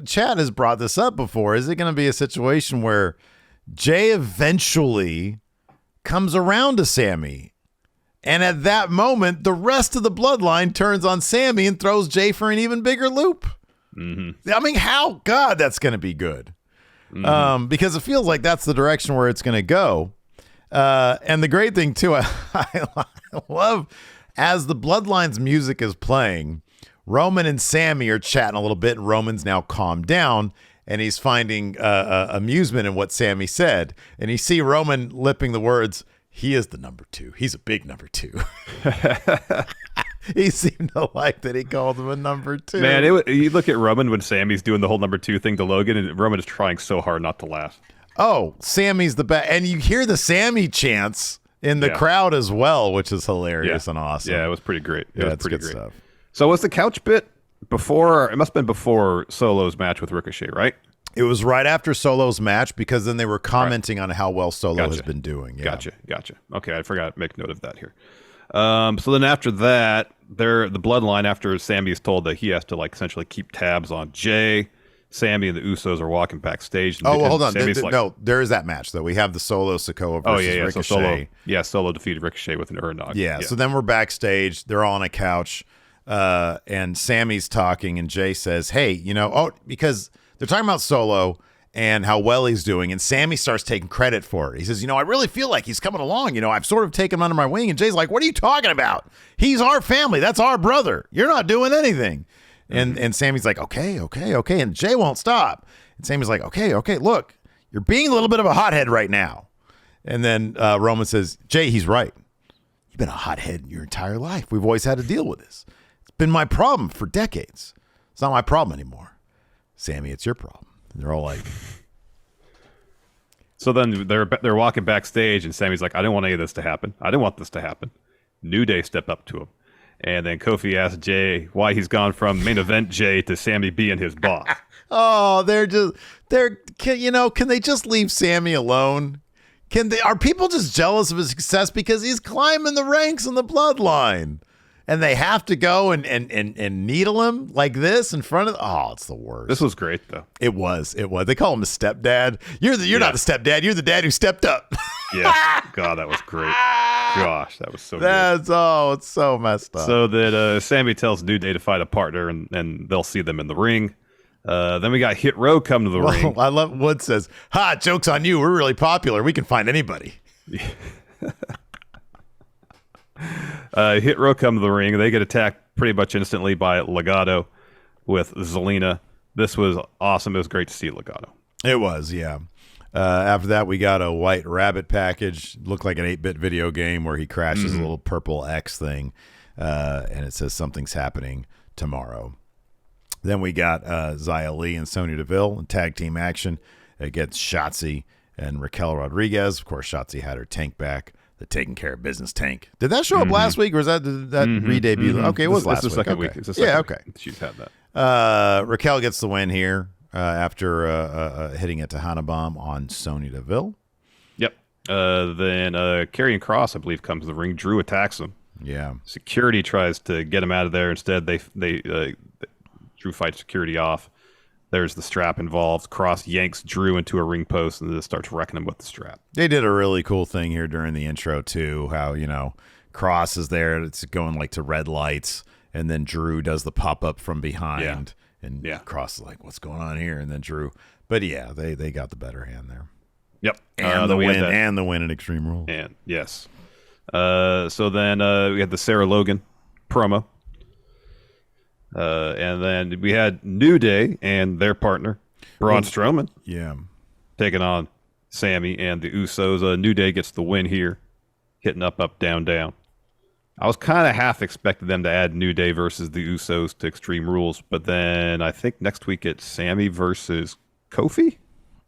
Chad has brought this up before. Is it going to be a situation where Jay eventually comes around to Sammy, and at that moment, the rest of the Bloodline turns on Sammy and throws Jay for an even bigger loop? Mm-hmm. I mean, that's going to be good. Mm-hmm. Because it feels like that's the direction where it's going to go. And the great thing, too, I love, as the Bloodline's music is playing, Roman and Sammy are chatting a little bit, and Roman's now calmed down, and he's finding amusement in what Sammy said. And you see Roman lipping the words, "He is the number 2. He's a big number 2." He seemed to like that he called him a number 2. Man, you look at Roman when Sammy's doing the whole number 2 thing to Logan, and Roman is trying so hard not to laugh. Oh, Sammy's the best. And you hear the Sammy chants in the crowd as well, which is hilarious and awesome. Yeah, it was pretty great. It was pretty good great stuff. So was the couch bit before? It must have been before Solo's match with Ricochet, right? It was right after Solo's match, because then they were commenting on how well Solo has been doing. Yeah. Gotcha. Okay, I forgot to make note of that here. So then after that, the Bloodline, after Sammy is told that he has to essentially keep tabs on Jay, Sammy and the Usos are walking backstage. And, hold on. No, there is that match, though. We have the Solo Sikoa versus Ricochet. So Solo defeated Ricochet with an Uranog. Yeah, so then we're backstage. They're all on a couch, and Sammy's talking, and Jay says, hey, because they're talking about Solo and how well he's doing, and Sammy starts taking credit for it. He says, I really feel like he's coming along. I've sort of taken him under my wing. And Jay's like, what are you talking about? He's our family. That's our brother. You're not doing anything. And Sammy's like, okay. And Jay won't stop. And Sammy's like, okay, look, you're being a little bit of a hothead right now. And then Roman says, Jay, he's right. You've been a hothead your entire life. We've always had to deal with this. It's been my problem for decades. It's not my problem anymore. Sammy, it's your problem. And they're all like... So then they're walking backstage, and Sammy's like, I didn't want any of this to happen. I didn't want this to happen. New Day stepped up to him. And then Kofi asked Jay why he's gone from main event Jay to Sammy being his boss. Oh, can they just leave Sammy alone? Are people just jealous of his success because he's climbing the ranks in the Bloodline? And they have to go and needle him like this in front of... Oh, it's the worst. This was great, though. It was. They call him the stepdad. You're not the stepdad. You're the dad who stepped up. Yeah. God, that was great. Gosh, that was so good. It's so messed up. So that Sammy tells New Day to find a partner, and they'll see them in the ring. Then we got Hit Row come to the ring. I love Wood says, joke's on you. We're really popular. We can find anybody. Hit Row come to the ring. They get attacked pretty much instantly by Legado with Zelina. This was awesome. It was great to see Legado. It was, yeah. After that, we got a White Rabbit package. Looked like an 8-bit video game where he crashes a little purple X thing, and it says something's happening tomorrow. Then we got Xia Li and Sonya Deville in tag team action against Shotzi and Raquel Rodriguez. Of course, Shotzi had her tank back. The taking care of business tank. Did that show up last week, or was that re-debut? Okay, it was last week. It's the second week. It's the second week. She's had that. Raquel gets the win here after hitting a Tejana Bomb on Sonya Deville. Yep. Then Karrion Kross, I believe, comes to the ring. Drew attacks him. Yeah. Security tries to get him out of there. Instead, Drew fights security off. There's the strap involved. Kross yanks Drew into a ring post and then starts wrecking him with the strap. They did a really cool thing here during the intro, too. How, Kross is there. It's going to red lights. And then Drew does the pop-up from behind. Yeah. And Kross is like, what's going on here? And then Drew. But, yeah, they got the better hand there. Yep. And the win in Extreme Rules. And, yes. So then we had the Sarah Logan promo. And then we had New Day and their partner, Braun Strowman. Yeah. Taking on Sammy and the Usos. New Day gets the win here, hitting up, down, down. I was kind of half expecting them to add New Day versus the Usos to Extreme Rules, but then I think next week it's Sammy versus Kofi.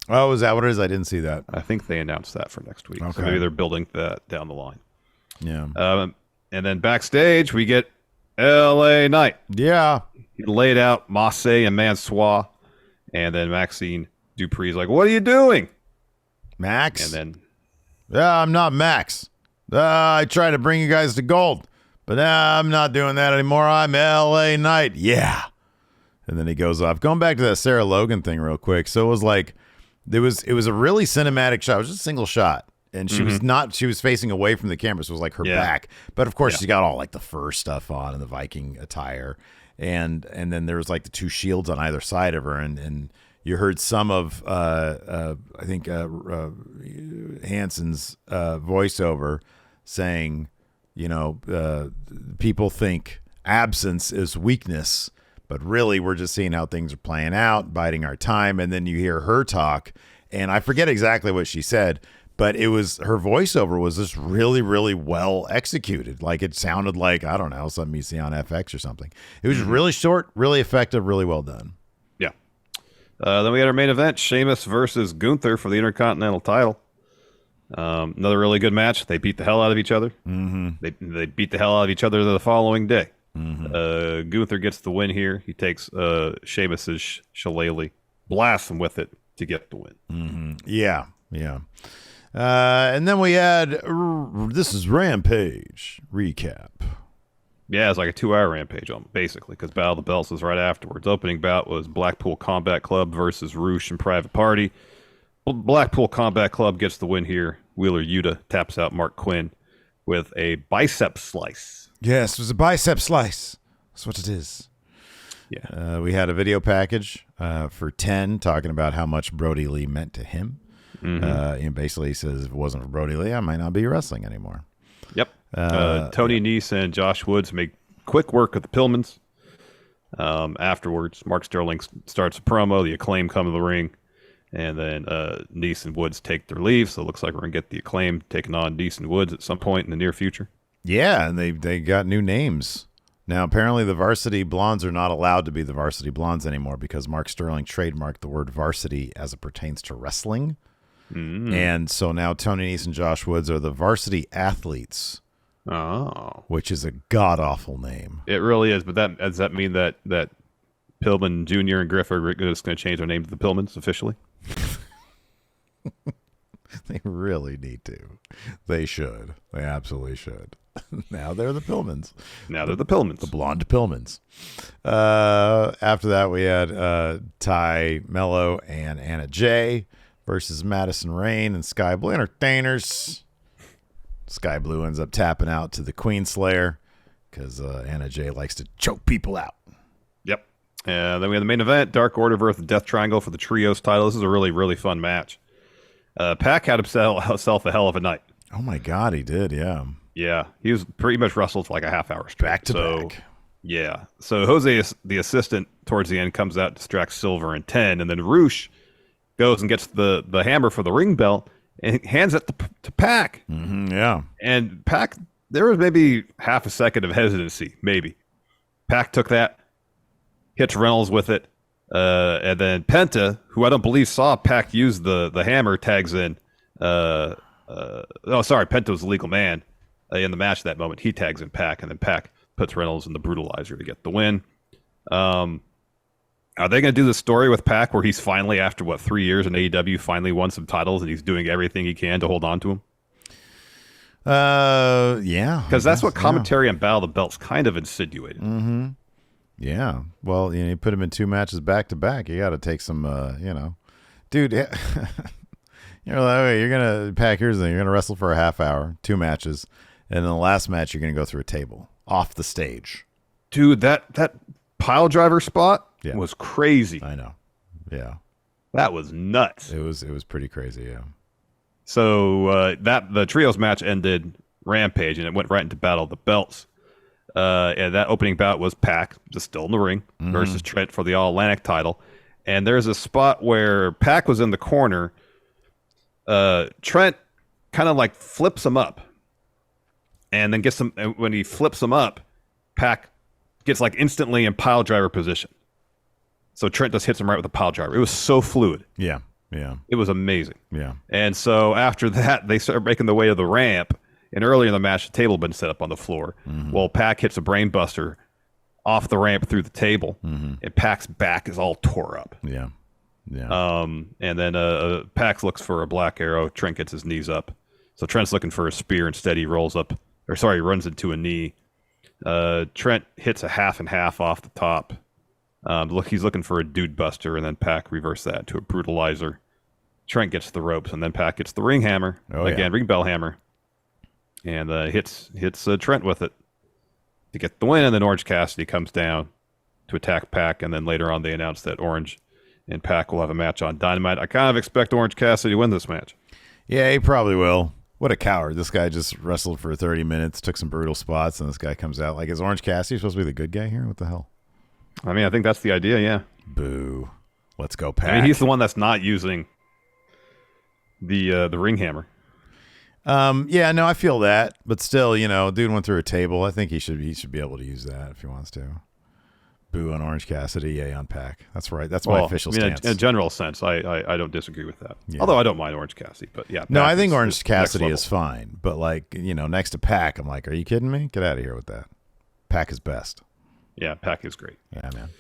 Oh, is that what it is? I didn't see that. I think they announced that for next week. Okay. So maybe they're building that down the line. Yeah. And then backstage, we get LA Knight. Yeah. He laid out Moxley and Mansois, and then Maxine Dupree's like, "What are you doing, Max?" And then, I'm not Max. I try to bring you guys to gold, but I'm not doing that anymore. I'm LA Knight. Yeah. And then he goes off. Going back to that Sarah Logan thing real quick. So it was like, it was a really cinematic shot. It was just a single shot. And she was facing away from the camera. So it was like her back. But of course, she's got all like the fur stuff on and the Viking attire. And then there was like the two shields on either side of her. And you heard some of, I think, Hanson's voiceover saying, people think absence is weakness, but really we're just seeing how things are playing out, biding our time. And then you hear her talk, and I forget exactly what she said, but it was, her voiceover was just really, really well executed. Like it sounded like, I don't know, something you see on FX or something. It was really short, really effective, really well done. Yeah. Then we had our main event, Sheamus versus Gunther for the Intercontinental title. Another really good match. They beat the hell out of each other. They beat the hell out of each other the following day. Gunther gets the win here. He takes Sheamus's shillelagh, blasts him with it to get the win. Yeah. And then we had, this is Rampage recap. Yeah, it's like a 2-hour Rampage, basically, because Battle of the Belts was right afterwards. Opening bout was Blackpool Combat Club versus Roosh and Private Party. Blackpool Combat Club gets the win here. Wheeler Yuta taps out Mark Quinn with a bicep slice. Yes, it was a bicep slice. That's what it is. Yeah. We had a video package for 10 talking about how much Brody Lee meant to him. And basically he says, if it wasn't for Brody Lee, I might not be wrestling anymore. Yep. Tony Nese and Josh Woods make quick work of the Pillmans. Afterwards, Mark Sterling starts a promo. The Acclaim come to the ring. And then Nese and Woods take their leave. So it looks like we're going to get the Acclaim taking on Nese and Woods at some point in the near future. Yeah, and they got new names. Now, apparently the Varsity Blondes are not allowed to be the Varsity Blondes anymore because Mark Sterling trademarked the word varsity as it pertains to wrestling. And so now Tony Nese and Josh Woods are the Varsity Athletes. Oh. Which is a god-awful name. It really is, but does that mean that Pillman Jr. and Griff are just going to change their name to the Pillmans officially? They really need to. They should. They absolutely should. Now they're the Pillmans. The blonde Pillmans. After that, we had Ty Mello and Anna Jay versus Madison Rain and Sky Blue Entertainers. Sky Blue ends up tapping out to the Queen Slayer because Anna Jay likes to choke people out. Yep. Then we have the main event, Dark Order versus Death Triangle for the Trios title. This is a really, really fun match. Pac had himself a hell of a night. Oh, my God, he did, yeah. Yeah, he was pretty much wrestled for like a half hour straight. Back to back. Yeah. So Jose, the assistant, towards the end comes out, distracts Silver and 10, and then Roosh goes and gets the hammer for the ring belt and hands it to Pac. Yeah. And Pac, there was maybe half a second of hesitancy, maybe. Pac took that, hits Reynolds with it, and then Penta, who I don't believe saw Pac use the hammer, tags in. Penta was the legal man in the match at that moment. He tags in Pac, and then Pac puts Reynolds in the brutalizer to get the win. Are they going to do the story with Pac where he's finally, after 3 years in AEW, finally won some titles and he's doing everything he can to hold on to him? Yeah. Because that's what commentary on Battle of the Belts kind of insinuated. Yeah. Well, you put him in 2 matches back to back. You got to take some, dude. You're gonna Pac. Here's the thing: you're gonna wrestle for a half hour, 2 matches, and in the last match, you're gonna go through a table off the stage. Dude, that pile driver spot was crazy. I know. Yeah. That was nuts. It was pretty crazy, yeah. So the trios match ended Rampage, and it went right into Battle of the Belts. And that opening bout was Pac, just still in the ring, versus Trent for the All-Atlantic title. And there's a spot where Pac was in the corner. Trent kind of like flips him up. And then gets him, when he flips him up, Pac gets like instantly in pile driver position. So Trent just hits him right with a pile driver. It was so fluid. Yeah. Yeah. It was amazing. Yeah. And so after that, they started making their way to the ramp. And earlier in the match, the table had been set up on the floor. Well, Pac hits a brain buster off the ramp through the table, and Pac's back is all tore up. Yeah. And then Pac looks for a black arrow. Trent gets his knees up. So Trent's looking for a spear. Instead, he runs into a knee. Trent hits a half and half off the top. He's looking for a dude buster, and then Pac reverses that to a brutalizer. Trent gets the ropes, and then Pac gets the ring hammer. Ring bell hammer. And hits Trent with it to get the win. And then Orange Cassidy comes down to attack Pac, and then later on they announce that Orange and Pac will have a match on Dynamite. I kind of expect Orange Cassidy to win this match. Yeah, he probably will. What a coward. This guy just wrestled for 30 minutes, took some brutal spots, and this guy comes out. Like, is Orange Cassidy supposed to be the good guy here? What the hell? I mean, I think that's the idea, yeah. Boo. Let's go, Pac. I mean, he's the one that's not using the ring hammer. Yeah, no, I feel that. But still, dude went through a table. I think he should be able to use that if he wants to. Boo on Orange Cassidy, yay on Pac. That's right. That's my official stance. In a general sense, I don't disagree with that. Yeah. Although I don't mind Orange Cassidy, but yeah. No, I think Orange Cassidy is fine. But next to Pac, I'm like, are you kidding me? Get out of here with that. Pac is best. Yeah, Pac is great. Yeah, man.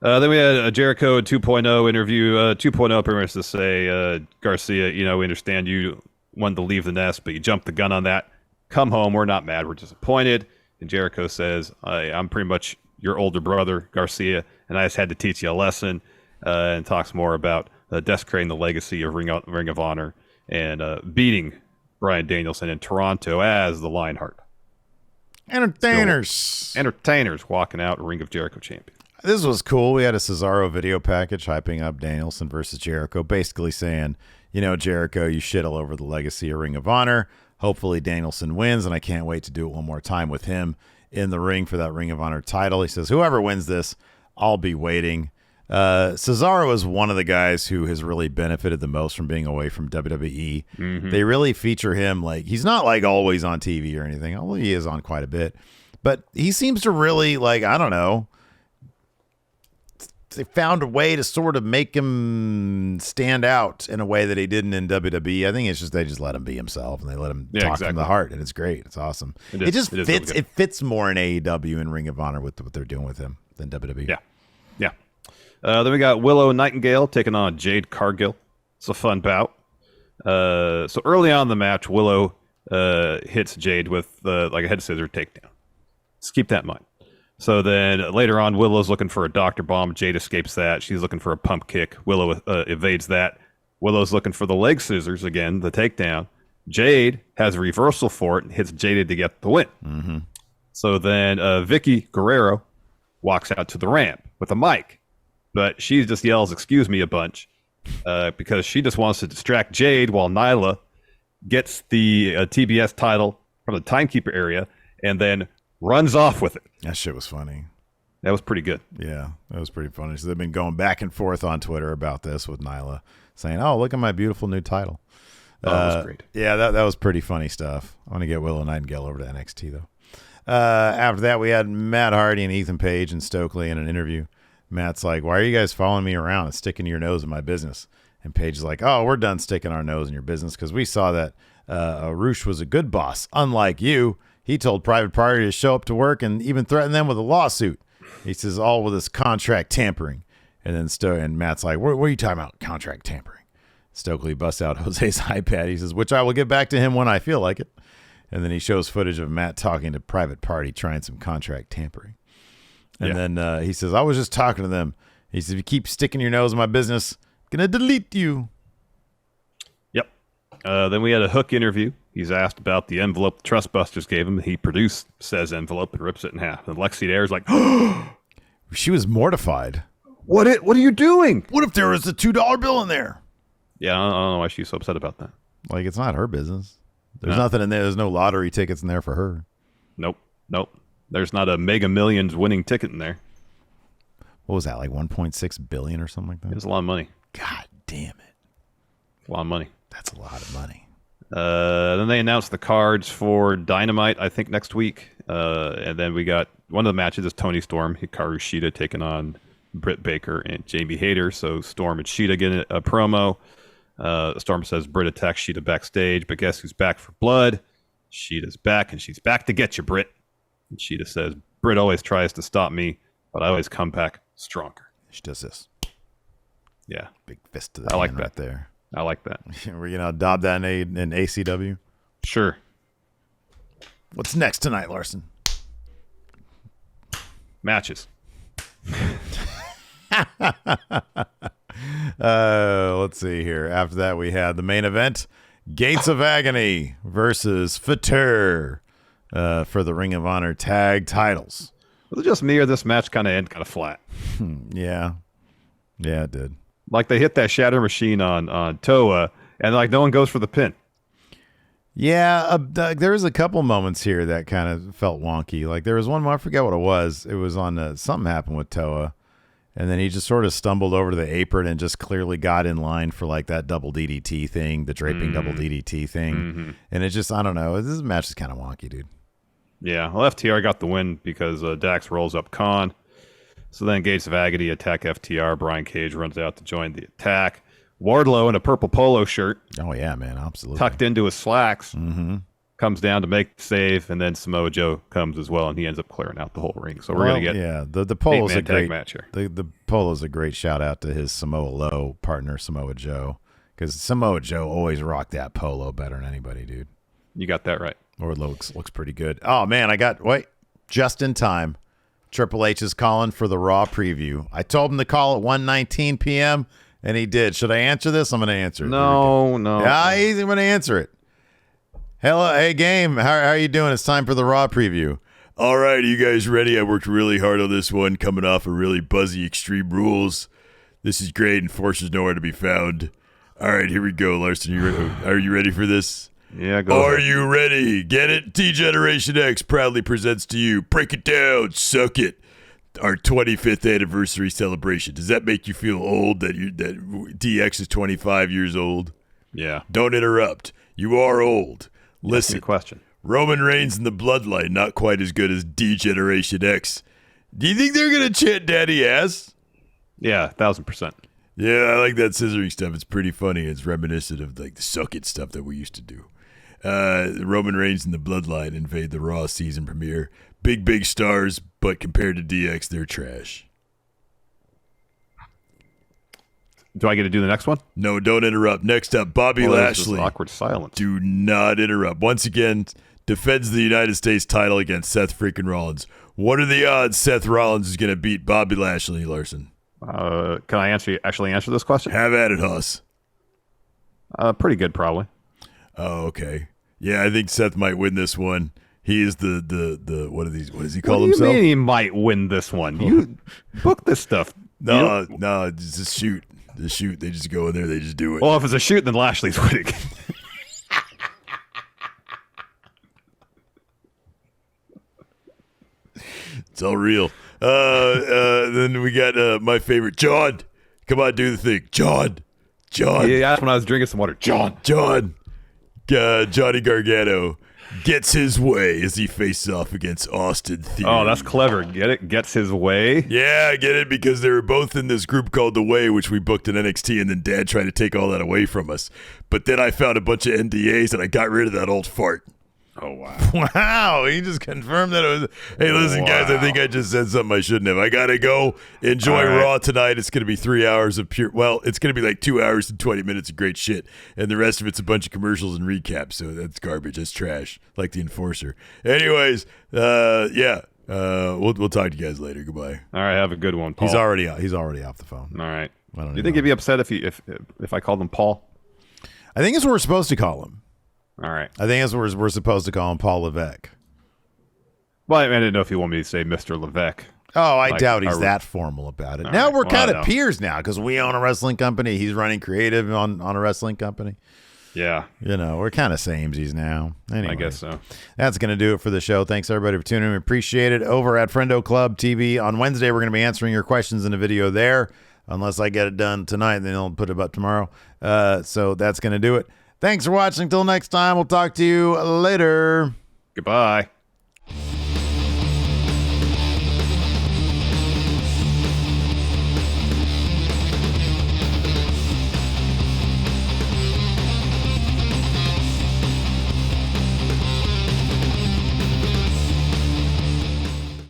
Then we had a Jericho 2.0 interview. 2.0 pretty much to say, Garcia, we understand you wanted to leave the nest, but you jumped the gun on that. Come home. We're not mad. We're disappointed. And Jericho says, I'm pretty much your older brother, Garcia, and I just had to teach you a lesson, and talks more about desecrating the legacy of Ring of Honor and beating Bryan Danielson in Toronto as the Lionheart. Entertainers walking out Ring of Jericho champion. This was cool. We had a Cesaro video package hyping up Danielson versus Jericho, basically saying, Jericho, you shit all over the legacy of Ring of Honor. Hopefully Danielson wins, and I can't wait to do it one more time with him in the ring for that Ring of Honor title. He says, whoever wins this, I'll be waiting. Cesaro is one of the guys who has really benefited the most from being away from WWE. Mm-hmm. They really feature him he's not always on TV or anything, although he is on quite a bit. But he seems to really, I don't know, they found a way to sort of make him stand out in a way that he didn't in WWE. I think it's just they just let him be himself and they let him talk from the heart, and it's great. It's awesome. It just fits. It fits more in AEW and Ring of Honor with what they're doing with him than WWE. Yeah. Then we got Willow Nightingale taking on Jade Cargill. It's a fun bout. So early on in the match, Willow hits Jade with a head scissor takedown. Just keep that in mind. So then later on, Willow's looking for a Dr. Bomb. Jade escapes that. She's looking for a pump kick. Willow evades that. Willow's looking for the leg scissors again, the takedown. Jade has a reversal for it and hits Jade to get the win. Mm-hmm. So then Vicky Guerrero walks out to the ramp with a mic, but she just yells, "Excuse me," a bunch because she just wants to distract Jade while Nyla gets the TBS title from the timekeeper area and then runs off with it. That shit was funny. That was pretty good. Yeah, that was pretty funny. So they've been going back and forth on Twitter about this with Nyla saying, "Oh, look at my beautiful new title." That was great. Yeah, that was pretty funny stuff. I want to get Willow Nightingale over to NXT, though. After that, we had Matt Hardy and Ethan Page and Stokely in an interview. Matt's like, "Why are you guys following me around and sticking your nose in my business?" And Page is like, "Oh, we're done sticking our nose in your business because we saw that Roosh was a good boss. Unlike you, he told Private Party to show up to work and even threatened them with a lawsuit." He says, all with his contract tampering. And then and Matt's like, what are you talking about, contract tampering? Stokely busts out Jose's iPad. He says, which I will get back to him when I feel like it. And then he shows footage of Matt talking to Private Party, trying some contract tampering. And then he says, I was just talking to them. He says, if you keep sticking your nose in my business, I'm going to delete you. Yep. Then we had a Hook interview. He's asked about the envelope the Trustbusters gave him. He produced says envelope and rips it in half. And Lexi Dare's like, she was mortified. What are you doing? What if there was a $2 bill in there? Yeah, I don't know why she's so upset about that. It's not her business. There's nothing in there. There's no lottery tickets in there for her. Nope. There's not a Mega Millions winning ticket in there. What was that, 1.6 billion or something like that? It's a lot of money. God damn it. It's a lot of money. That's a lot of money. Then they announced the cards for Dynamite, I think, next week. And then we got one of the matches is Toni Storm, Hikaru Shida taking on Britt Baker and Jamie Hayter. So Storm and Shida get a promo. Storm says Britt attacks Shida backstage, but guess who's back for blood? Shida's back, and she's back to get you, Britt. And Shida says, Britt always tries to stop me, but I always come back stronger. She does this. Yeah. Big fist to the I like hand that. right there. I like that. We're going to adopt that in ACW. Sure. What's next tonight, Larson? Matches. Let's see here. After that, we had the main event, Gates of Agony versus Fatur for the Ring of Honor tag titles. Was it just me or this match kind of ended kind of flat? Yeah. Yeah, it did. Like they hit that Shatter Machine on Toa, and like no one goes for the pin. Yeah, there was a couple moments here that kind of felt wonky. Like there was one, I forget what it was. It was on something happened with Toa, and then he just sort of stumbled over to the apron and just clearly got in line for like that double DDT thing, the draping double DDT thing. Mm-hmm. And it just, I don't know. This match is kind of wonky, dude. Yeah, well, FTR got the win because Dax rolls up Khan. So then Gates of Agony attack FTR. Brian Cage runs out to join the attack. Wardlow in a purple polo shirt. Oh, yeah, man. Absolutely. Tucked into his slacks. Mm-hmm. Comes down to make the save, and then Samoa Joe comes as well, and he ends up clearing out the whole ring. So we're going to get the polo's a great match here. The polo's a great shout out to his Samoa Low partner, Samoa Joe, because Samoa Joe always rocked that polo better than anybody, dude. You got that right. Wardlow looks pretty good. Oh, man, just in time. Triple H is calling for the Raw preview. I told him to call at 1:19 p.m., and he did. Should I answer this? I'm going to answer it. No. Yeah, I'm going to answer it. Hello, hey, game. How are you doing? It's time for the Raw preview. All right, are you guys ready? I worked really hard on this one, coming off a really buzzy Extreme Rules. This is great, and Force nowhere to be found. All right, here we go, Larson. Are you ready for this? Yeah, go Are ahead. you ready? Get it? T-Generation X proudly presents to you, Break It Down, Suck It, our 25th anniversary celebration. Does that make you feel old that DX is 25 years old? Yeah. Don't interrupt. You are old. Listen, question. Roman Reigns and the Bloodline, not quite as good as D-Generation X. Do you think they're going to chant Daddy Ass? Yeah, 1,000%. Yeah, I like that scissoring stuff. It's pretty funny. It's reminiscent of like the suck it stuff that we used to do. Roman Reigns and the Bloodline invade the Raw season premiere. Big stars, but compared to DX, they're trash. Do I get to do the next one? No, don't interrupt. Next up, Bobby Lashley. Awkward silence. Do not interrupt. Once again, defends the United States title against Seth freaking Rollins. What are the odds Seth Rollins is going to beat Bobby Lashley, Larson? Can I actually answer this question? Have at it, Huss. Pretty good, probably. Oh, okay. Yeah, I think Seth might win this one. He is the what does he call what himself? What do you mean he might win this one? You book this stuff. No, it's a shoot. The shoot. They just go in there. They just do it. Well, if it's a shoot, then Lashley's winning. It's all real. Then we got my favorite, John. Come on, do the thing. John. Yeah, that's when I was drinking some water. John. Johnny Gargano gets his way as he faces off against Austin Theory. Oh, that's clever. Get it? Gets his way? Yeah, I get it, because they were both in this group called The Way, which we booked in NXT, and then Dad tried to take all that away from us. But then I found a bunch of NDAs, and I got rid of that old fart. Oh, wow. Wow, he just confirmed that it was. Hey, listen, guys, I think I just said something I shouldn't have. I got to go. Enjoy Raw tonight. It's going to be 3 hours of pure. Well, it's going to be like 2 hours and 20 minutes of great shit. And the rest of it's a bunch of commercials and recaps. So that's garbage. That's trash. Like the Enforcer. Anyways, yeah. We'll talk to you guys later. Goodbye. All right, have a good one, Paul. He's already off the phone. All right. Do you think he'd be upset if I called him Paul? I think it's what we're supposed to call him. All right. I think that's what we're supposed to call him, Paul Levesque. Well, I didn't know if you want me to say Mr. Levesque. Oh, I doubt he's that formal about it. Now right. we're kind of peers now because we own a wrestling company. He's running creative on a wrestling company. Yeah. We're kind of samesies now. Anyway, I guess so. That's going to do it for the show. Thanks, everybody, for tuning in. We appreciate it. Over at Friendo Club TV on Wednesday, we're going to be answering your questions in a video there. Unless I get it done tonight, then I'll put it up tomorrow. So that's going to do it. Thanks for watching. Until next time, we'll talk to you later. Goodbye.